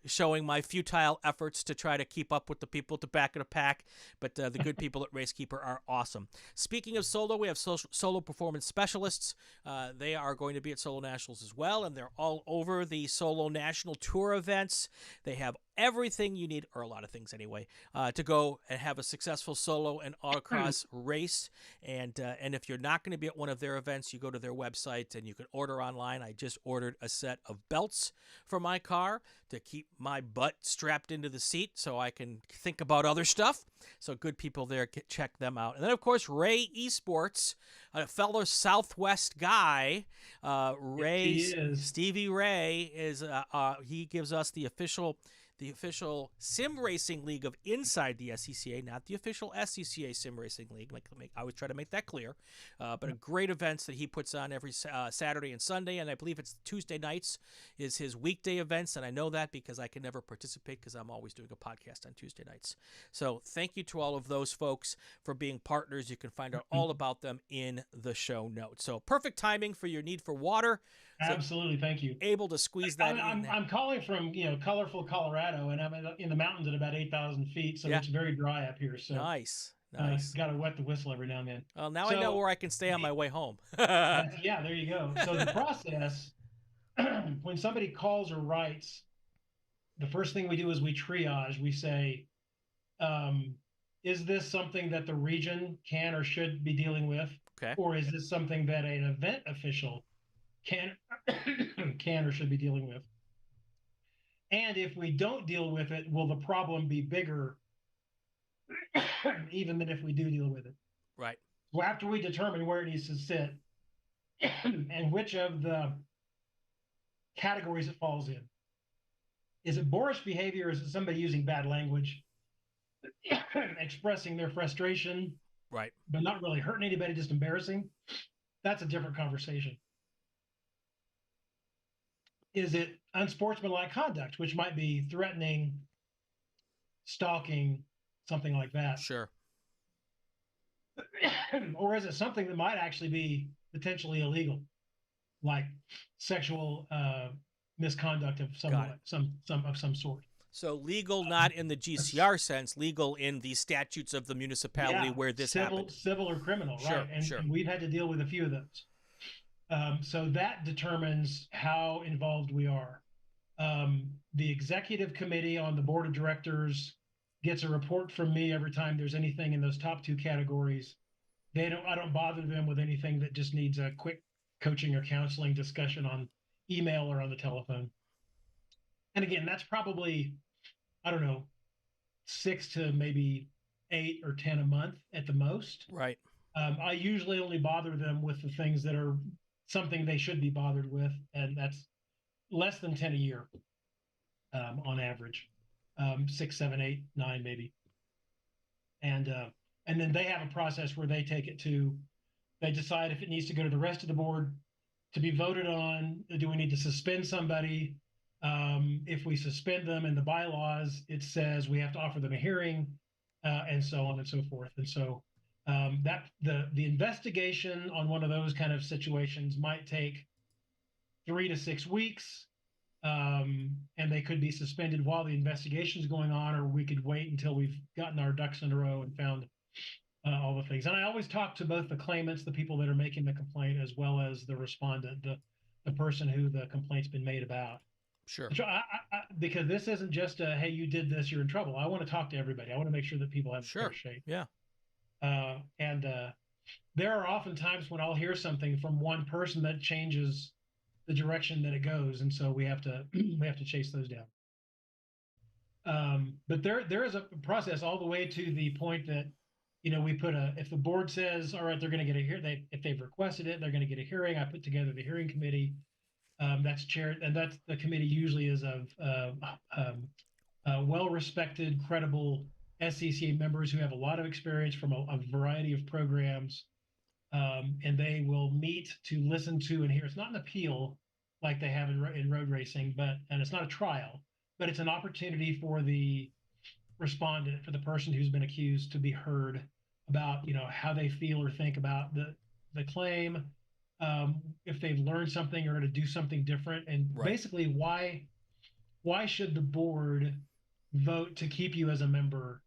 showing my futile efforts to try to keep up with the people at the back of the pack, but the good people at RaceKeeper are awesome. Speaking of Solo, we have Solo Performance Specialists. They are going to be at Solo Nationals as well, and they're all over the Solo National Tour events. They have everything you need, or a lot of things anyway, to go and have a successful solo and autocross race. And if you're not going to be at one of their events, you go to their website and you can order online. I just ordered a set of belts for my car to keep my butt strapped into the seat so I can think about other stuff. So good people there, check them out. And then, of course, Ray Esports, a fellow Southwest guy. Stevie Ray is he gives us the official sim racing league of Inside the SCCA, not the official SCCA sim racing league. I always try to make that clear. But a great events that he puts on every Saturday and Sunday, and I believe it's Tuesday nights is his weekday events, and I know that because I can never participate because I'm always doing a podcast on Tuesday nights. So thank you to all of those folks for being partners. You can find out all about them in the show notes. So perfect timing for your need for water. Absolutely, thank you. Able to squeeze that in. I'm calling from colorful Colorado, and I'm in the mountains at about 8,000 feet, so it's very dry up here. So nice. Got to wet the whistle every now and then. Well, now I know where I can stay on my way home. Yeah, there you go. So the process, when somebody calls or writes, the first thing we do is we triage. We say, is this something that the region can or should be dealing with? Okay. Or is this something that an event official can or should be dealing with? And if we don't deal with it, will the problem be bigger even than if we do deal with it? Right. So after we determine where it needs to sit and which of the categories it falls in, is it boorish behavior? Is it somebody using bad language, expressing their frustration, right, but not really hurting anybody, just embarrassing? That's a different conversation. Is it unsportsmanlike conduct, which might be threatening, stalking, something like that? Sure. Or is it something that might actually be potentially illegal, like sexual misconduct of some sort? So legal, not in the GCR sense, legal in the statutes of the municipality where this happened. Civil or criminal, sure, right? And, sure. And we've had to deal with a few of those. So that determines how involved we are. The executive committee on the board of directors gets a report from me every time there's anything in those top two categories. I don't bother them with anything that just needs a quick coaching or counseling discussion on email or on the telephone. And again, that's probably, 6 to maybe 8 or 10 a month at the most. Right. I usually only bother them with the things that are something they should be bothered with, and that's less than 10 a year on average. 6, 7, 8, 9 maybe. And then they have a process where they take it to, they decide if it needs to go to the rest of the board to be voted on. Do we need to suspend somebody? If we suspend them in the bylaws, it says we have to offer them a hearing, and so on and so forth. And so that the investigation on one of those kind of situations might take 3 to 6 weeks, and they could be suspended while the investigation is going on, or we could wait until we've gotten our ducks in a row and found all the things. And I always talk to both the claimants, the people that are making the complaint, as well as the respondent, the person who the complaint's been made about. Sure. Because this isn't just a, hey, you did this, you're in trouble. I want to talk to everybody. I want to make sure that people have a fair shake. Yeah. And there are often times when I'll hear something from one person that changes the direction that it goes, and so we have to chase those down. But there is a process all the way to the point that, we put if the board says, all right, they're going to get a hearing, if they've requested it, they're going to get a hearing. I put together the hearing committee. That's chaired, and that's the committee usually is of well-respected, credible SCCA members who have a lot of experience from a variety of programs, and they will meet to listen to and hear. It's not an appeal like they have in road racing, and it's not a trial, but it's an opportunity for the respondent, for the person who's been accused, to be heard about how they feel or think about the claim. If they've learned something or to do something different, and basically why should the board vote to keep you as a member?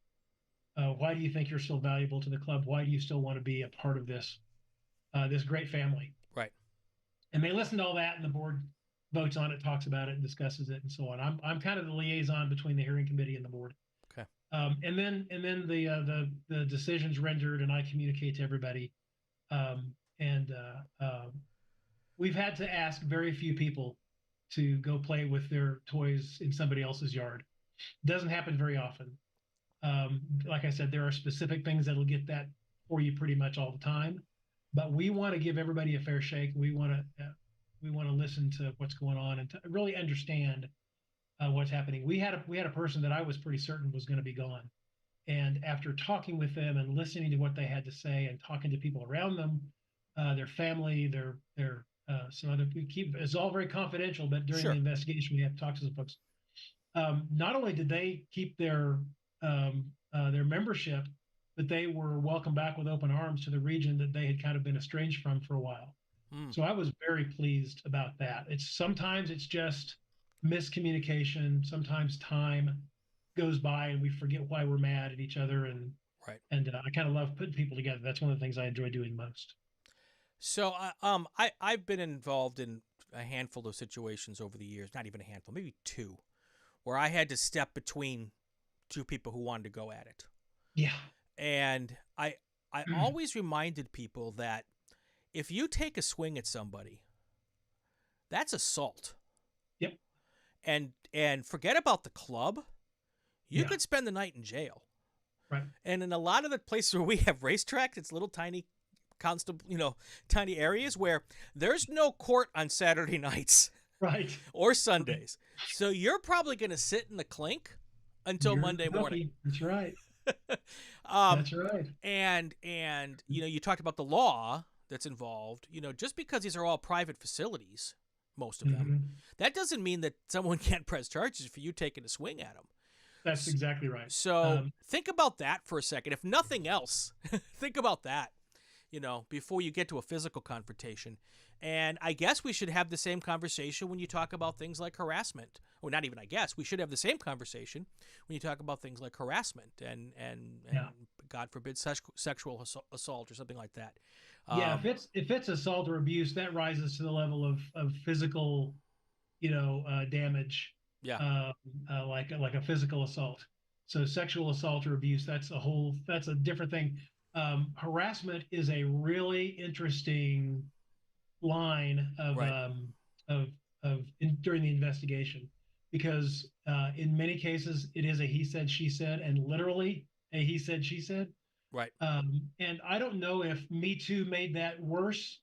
Why do you think you're still valuable to the club? Why do you still want to be a part of this great family? Right. And they listen to all that, and the votes on it, talks about it, and discusses it, and so on. I'm kind of the liaison between the hearing committee and the board. Okay. And then the decision's rendered, and I communicate to everybody. We've had to ask very few people to go play with their toys in somebody else's yard. Doesn't happen very often. Like I said, there are specific things that'll get that for you pretty much all the time. But we want to give everybody a fair shake. We want to listen to what's going on and to really understand what's happening. We had a person that I was pretty certain was going to be gone, and after talking with them and listening to what they had to say and talking to people around them, their family, their some other it's all very confidential. But during Sure. the investigation, we have to talk to some folks. Not only did they keep their membership, but they were welcomed back with open arms to the region that they had kind of been estranged from for a while. So I was very pleased about that. Sometimes it's just miscommunication. Sometimes time goes by and we forget why we're mad at each other. And Right. And I kind of love putting people together. That's one of the things I enjoy doing most. So I've been involved in a handful of situations over the years, not even a handful, maybe two, where I had to step between two people who wanted to go at it. Yeah. And I always reminded people that if you take a swing at somebody, that's assault. Yep. And forget about the club. You Yeah. could spend the night in jail. Right. And in a lot of the places where we have racetracks, it's little tiny tiny areas where there's no court on Saturday nights Right. or Sundays. So you're probably going to sit in the clink until You're Monday lucky. morning. That's right. That's right. And you talked about the law that's involved. Just because these are all private facilities, most of them, that doesn't mean that someone can't press charges for you taking a swing at them. That's exactly right. So think about that for a second. If nothing else, think about that, before you get to a physical confrontation. And I guess we should have the same conversation when you talk about things like harassment. Or not even I guess. We should have the same conversation when you talk about things like harassment and God forbid, sexual assault or something like that. Yeah, if it's assault or abuse, that rises to the level of physical, damage. Yeah. Like a physical assault. So sexual assault or abuse, that's a different thing. Harassment is a really interesting line of Right. During the investigation, because in many cases it is a he said she said, and literally a he said she said. Right. And I don't know if Me Too made that worse,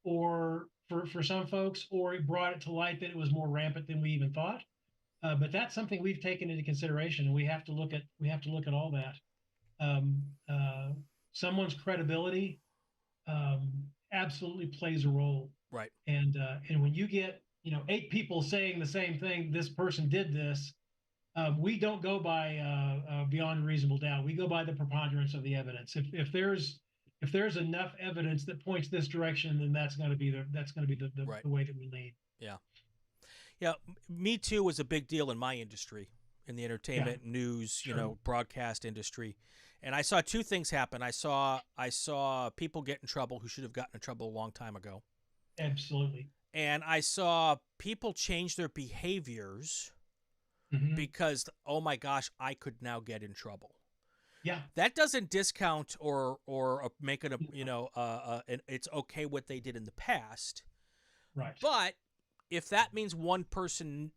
or for some folks, or it brought it to light that it was more rampant than we even thought. But that's something we've taken into consideration, and we have to look at all that. Someone's credibility absolutely plays a role. Right. And when you get 8 people saying the same thing, this person did this, we don't go by beyond reasonable doubt. We go by the preponderance of the evidence. If there's enough evidence that points this direction, then that's going to be the Right. way that we lead. Yeah. Yeah. Me Too was a big deal in my industry, in the entertainment, news, Sure. broadcast industry. And I saw two things happen. I saw people get in trouble who should have gotten in trouble a long time ago. Absolutely. And I saw people change their behaviors because, oh my gosh, I could now get in trouble. Yeah. That doesn't discount or make it it's okay what they did in the past. Right. But if that means one person,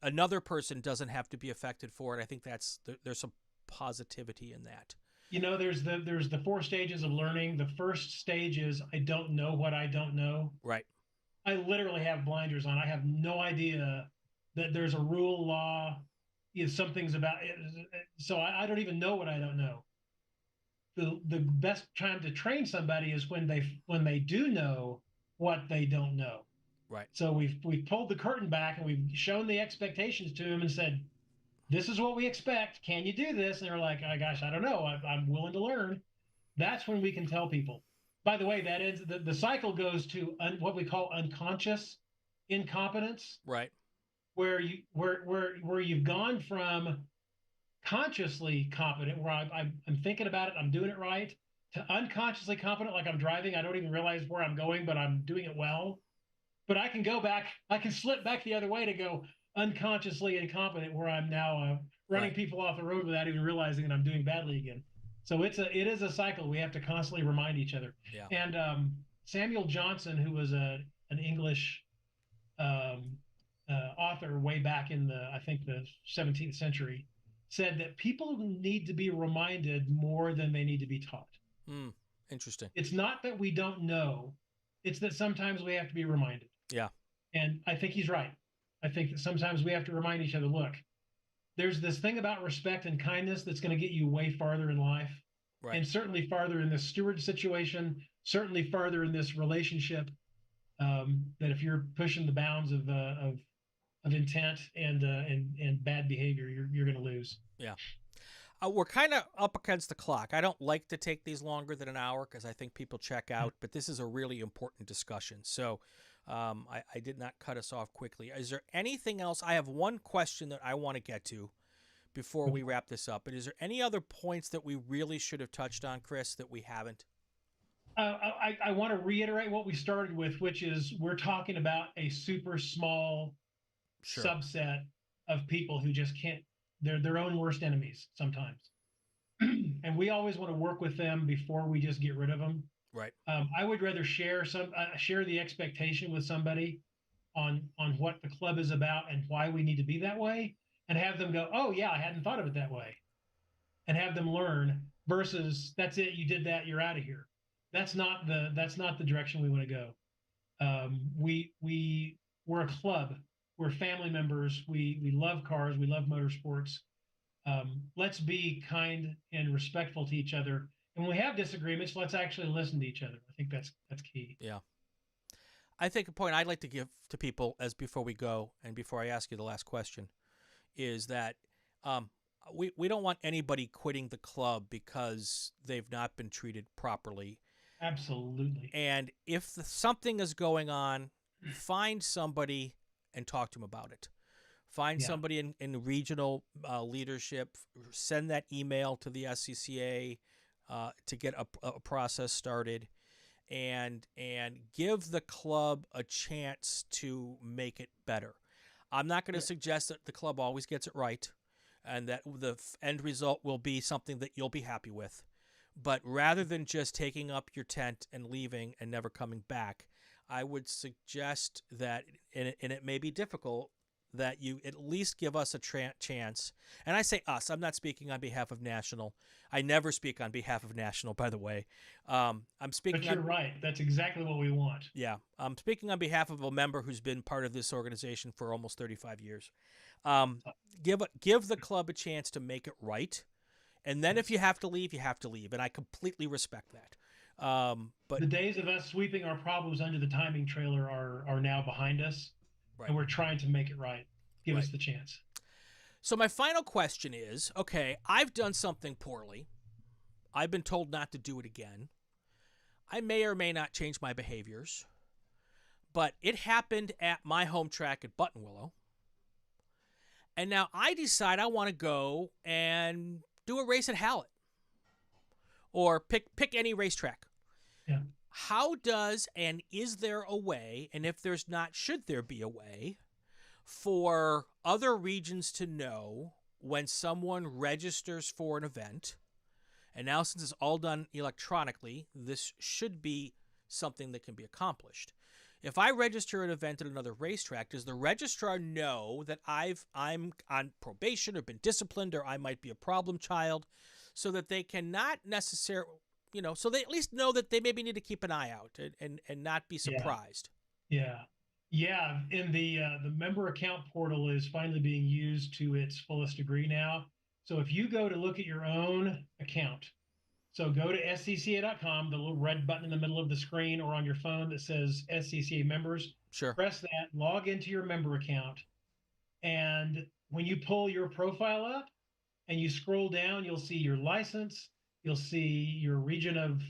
another person doesn't have to be affected for it, I think there's some positivity in that. There's the 4 stages of learning. The first stage is I don't know what I don't know. Right. I literally have blinders on. I have no idea that there's a rule, law, something's about it. So I don't even know what I don't know. The best time to train somebody is when they do know what they don't know. Right. So we've pulled the curtain back and we've shown the expectations to them and said, this is what we expect. Can you do this? And they're like, oh gosh, I don't know. I'm willing to learn. That's when we can tell people. By the way, that is the cycle goes to what we call unconscious incompetence. Right. Where you've gone from consciously competent, where I'm thinking about it, I'm doing it right, to unconsciously competent, like I'm driving, I don't even realize where I'm going, but I'm doing it well. but I can go back. I can slip back the other way to go unconsciously incompetent, where I'm now running Right. people off the road without even realizing that I'm doing badly again. So it is a cycle. We have to constantly remind each other. Yeah. And Samuel Johnson, who was an English um, author way back in I think the 17th century, said that people need to be reminded more than they need to be taught. Interesting. It's not that we don't know, it's that sometimes we have to be reminded. Yeah. And I think he's right. I think that sometimes we have to remind each other, look, there's this thing about respect and kindness that's going to get you way farther in life. Right. And certainly farther in this steward situation, certainly farther in this relationship. That if you're pushing the bounds of intent and bad behavior, you're going to lose. Yeah. We're kind of up against the clock. I don't like to take these longer than an hour because I think people check out, but this is a really important discussion. So I did not cut us off quickly. Is there anything else? I have one question that I want to get to before we wrap this up. But is there any other points that we really should have touched on, Chris, that we haven't? I want to reiterate what we started with, which is we're talking about a super small subset of people who just can't, they're their own worst enemies sometimes. And we always want to work with them before we just get rid of them. Right. I would rather share the expectation with somebody on what the club is about and why we need to be that way, and have them go, oh yeah, I hadn't thought of it that way, and have them learn, versus that's it, you did that, you're out of here. That's not the direction we want to go. We're a club. We're family members. We love cars. We love motorsports. Let's be kind and respectful to each other. And when we have disagreements, let's actually listen to each other. I think that's key. Yeah. I think a point I'd like to give to people as before we go and before I ask you the last question is that we don't want anybody quitting the club because they've not been treated properly. Absolutely. And if something is going on, find somebody and talk to them about it. Find somebody in regional leadership, send that email to the SCCA to get a process started, and give the club a chance to make it better. I'm not going to suggest that the club always gets it right and that the end result will be something that you'll be happy with. But rather than just taking up your tent and leaving and never coming back, I would suggest that, and it may be difficult, that you at least give us a chance. And I say us. I'm not speaking on behalf of National. I never speak on behalf of National, by the way. I'm speaking. But you're right. That's exactly what we want. Yeah. I'm speaking on behalf of a member who's been part of this organization for almost 35 years. Give the club a chance to make it right. And then if you have to leave, you have to leave. And I completely respect that. But the days of us sweeping our problems under the timing trailer are now behind us. Right. And we're trying to make it right. Give us the chance. So my final question is, okay, I've done something poorly. I've been told not to do it again. I may or may not change my behaviors. But it happened at my home track at Buttonwillow. And now I decide I want to go and do a race at Hallett. Or pick any racetrack. Yeah. How does, and is there a way, and if there's not, should there be a way for other regions to know when someone registers for an event? And now, since it's all done electronically, this should be something that can be accomplished. If I register an event at another racetrack, does the registrar know that I'm on probation or been disciplined, or I might be a problem child, so that they cannot necessarily, so they at least know that they maybe need to keep an eye out and not be surprised? Yeah. And the member account portal is finally being used to its fullest degree now. So if you go to look at your own account, so go to scca.com, the little red button in the middle of the screen, or on your phone that says SCCA members. Sure. Press that, log into your member account, and when you pull your profile up and you scroll down, you'll see your license, you'll see your region of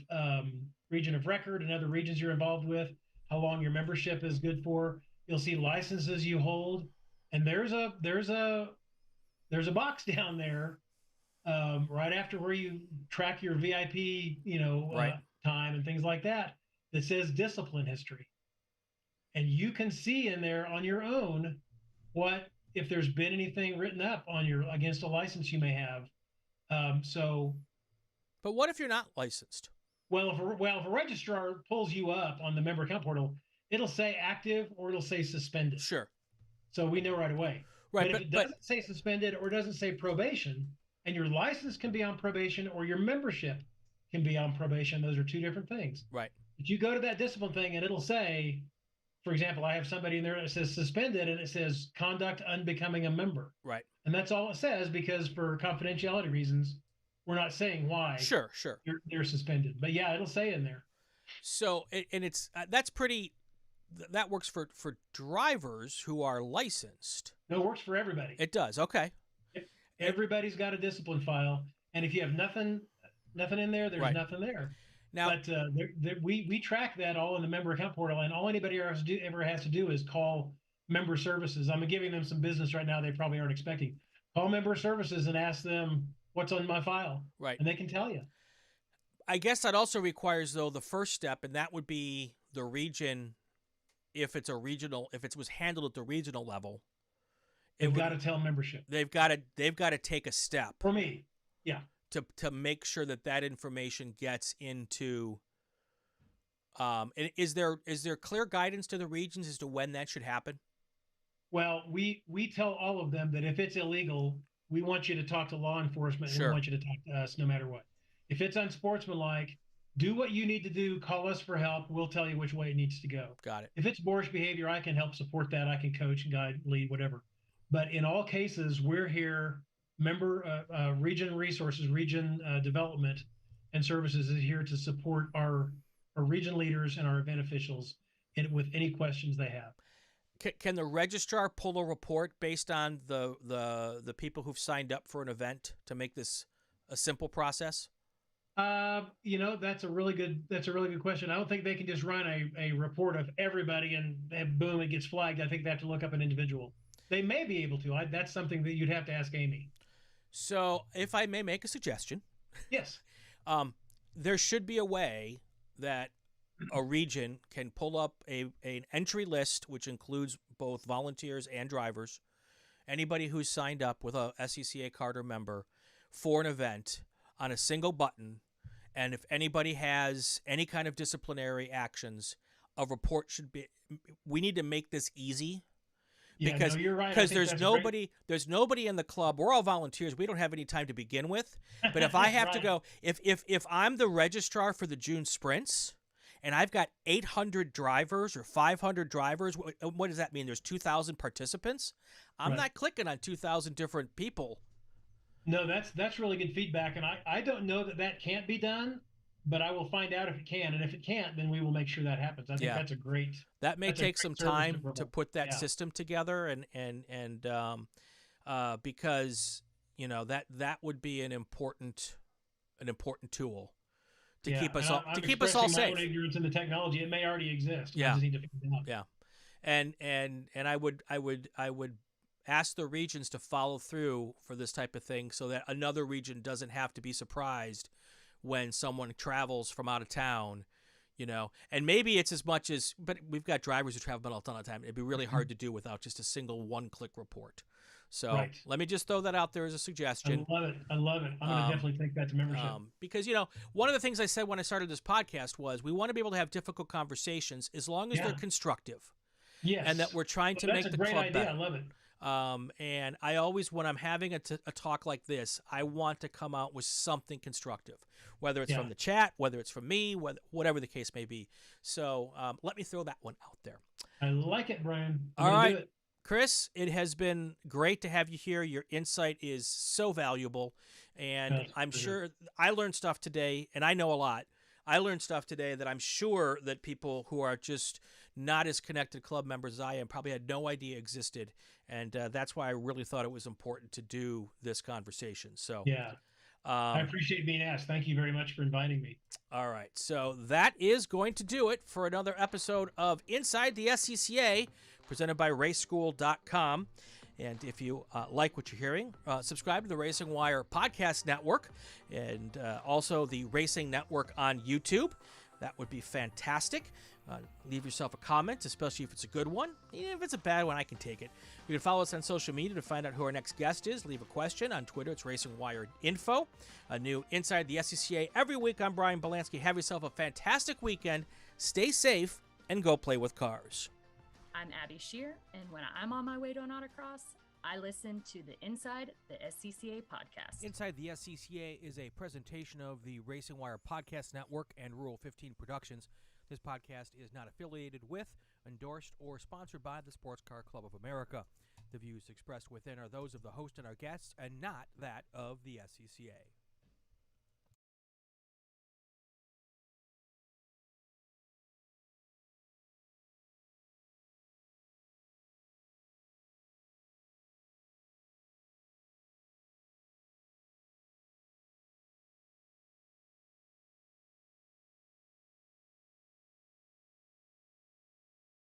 record and other regions you're involved with, how long your membership is good for. You'll see licenses you hold, and there's a box down there right after where you track your VIP, time and things like that says discipline history. and you can see in there on your own if there's been anything written up on against a license you may have. But what if you're not licensed? Well, if a registrar pulls you up on the member account portal, it'll say active or it'll say suspended. Sure. So we know right away. Right, but if it doesn't say suspended or doesn't say probation, and your license can be on probation or your membership can be on probation, those are two different things. Right. If you go to that discipline thing and it'll say, for example, I have somebody in there that says suspended and it says conduct unbecoming a member. Right. And that's all it says, because for confidentiality reasons, we're not saying why. Sure. They're suspended. But yeah, it'll say in there. So, and it's that's pretty. That works for drivers who are licensed. No, it works for everybody. It does. Okay. Everybody's got a discipline file, and if you have nothing in there, there's right. nothing there. Now, but we track that all in the member account portal, and all anybody ever has to do is call member services. I'm giving them some business right now they probably aren't expecting. Call member services and ask them what's on my file, right? And they can tell you. I guess that also requires, though, the first step, and that would be the region. If it was handled at the regional level, they've got to tell membership. They've got to take a step. For me, yeah. To make sure that information gets into. Is there clear guidance to the regions as to when that should happen? Well, we tell all of them that if it's illegal, we want you to talk to law enforcement. Sure. And we want you to talk to us no matter what. If it's unsportsmanlike, do what you need to do. Call us for help. We'll tell you which way it needs to go. Got it. If it's boorish behavior, I can help support that. I can coach and guide, lead, whatever. But in all cases, we're here. Region resources, region development and services is here to support our region leaders and our event officials with any questions they have. Can the registrar pull a report based on the people who've signed up for an event to make this a simple process? That's a really good question. I don't think they can just run a report of everybody and boom, it gets flagged. I think they have to look up an individual. They may be able to. That's something that you'd have to ask Amy. So, if I may make a suggestion, yes, there should be a way that a region can pull up an entry list, which includes both volunteers and drivers, anybody who's signed up with a SCCA card or member for an event on a single button. And if anybody has any kind of disciplinary actions, a report should be. We need to make this easy. Because you're right. Because there's nobody in the club. We're all volunteers. We don't have any time to begin with. But if I have right. to go, if I'm the registrar for the June sprints, and I've got 800 drivers or 500 drivers, what does that mean? There's 2,000 participants. I'm right. not clicking on 2,000 different people. No, that's really good feedback, and I don't know that can't be done, but I will find out if it can, and if it can't, then we will make sure that happens. I think that's a great. That may take some time to put that Yeah. system together, and because that would be an important tool to keep us all safe. My own ignorance in the technology, it may already exist. Yeah. We just need to figure it out. Yeah, and I would ask the regions to follow through for this type of thing, so that another region doesn't have to be surprised when someone travels from out of town, and maybe it's as much as, but we've got drivers who travel all the time. It'd be really hard to do without just a single one-click report. So Let me just throw that out there as a suggestion. I love it. I'm going to definitely take that to membership. Because, one of the things I said when I started this podcast was we want to be able to have difficult conversations as long as they're constructive. Yes. And that we're trying to make the club better. That's a great idea. I love it. And I always, when I'm having a talk like this, I want to come out with something constructive, whether it's from the chat, whether it's from me, whatever the case may be. So let me throw that one out there. I like it, Brian. All right, Chris, it has been great to have you here. Your insight is so valuable, and I'm sure I learned stuff today, and I know a lot. I learned stuff today that I'm sure that people who are just not as connected club members as I am probably had no idea existed, and that's why I really thought it was important to do this conversation. So I appreciate being asked. Thank you very much for inviting me. All right, so that is going to do it for another episode of Inside the SCCA, presented by RaceSchool.com. And if you like what you're hearing, subscribe to the RacingWire Podcast Network and also the Racing Network on YouTube. that would be fantastic. Leave yourself a comment, especially if it's a good one. Even if it's a bad one, I can take it. You can follow us on social media to find out who our next guest is. Leave a question. On Twitter, it's RacingWire Info. A new Inside the SCCA every week. I'm Brian Bielanski. Have yourself a fantastic weekend. Stay safe and go play with cars. I'm Abby Shear, and when I'm on my way to an autocross, I listen to the Inside the SCCA podcast. Inside the SCCA is a presentation of the RacingWire Podcast Network and Rural 15 Productions. This podcast is not affiliated with, endorsed, or sponsored by the Sports Car Club of America. The views expressed within are those of the host and our guests, and not that of the SCCA.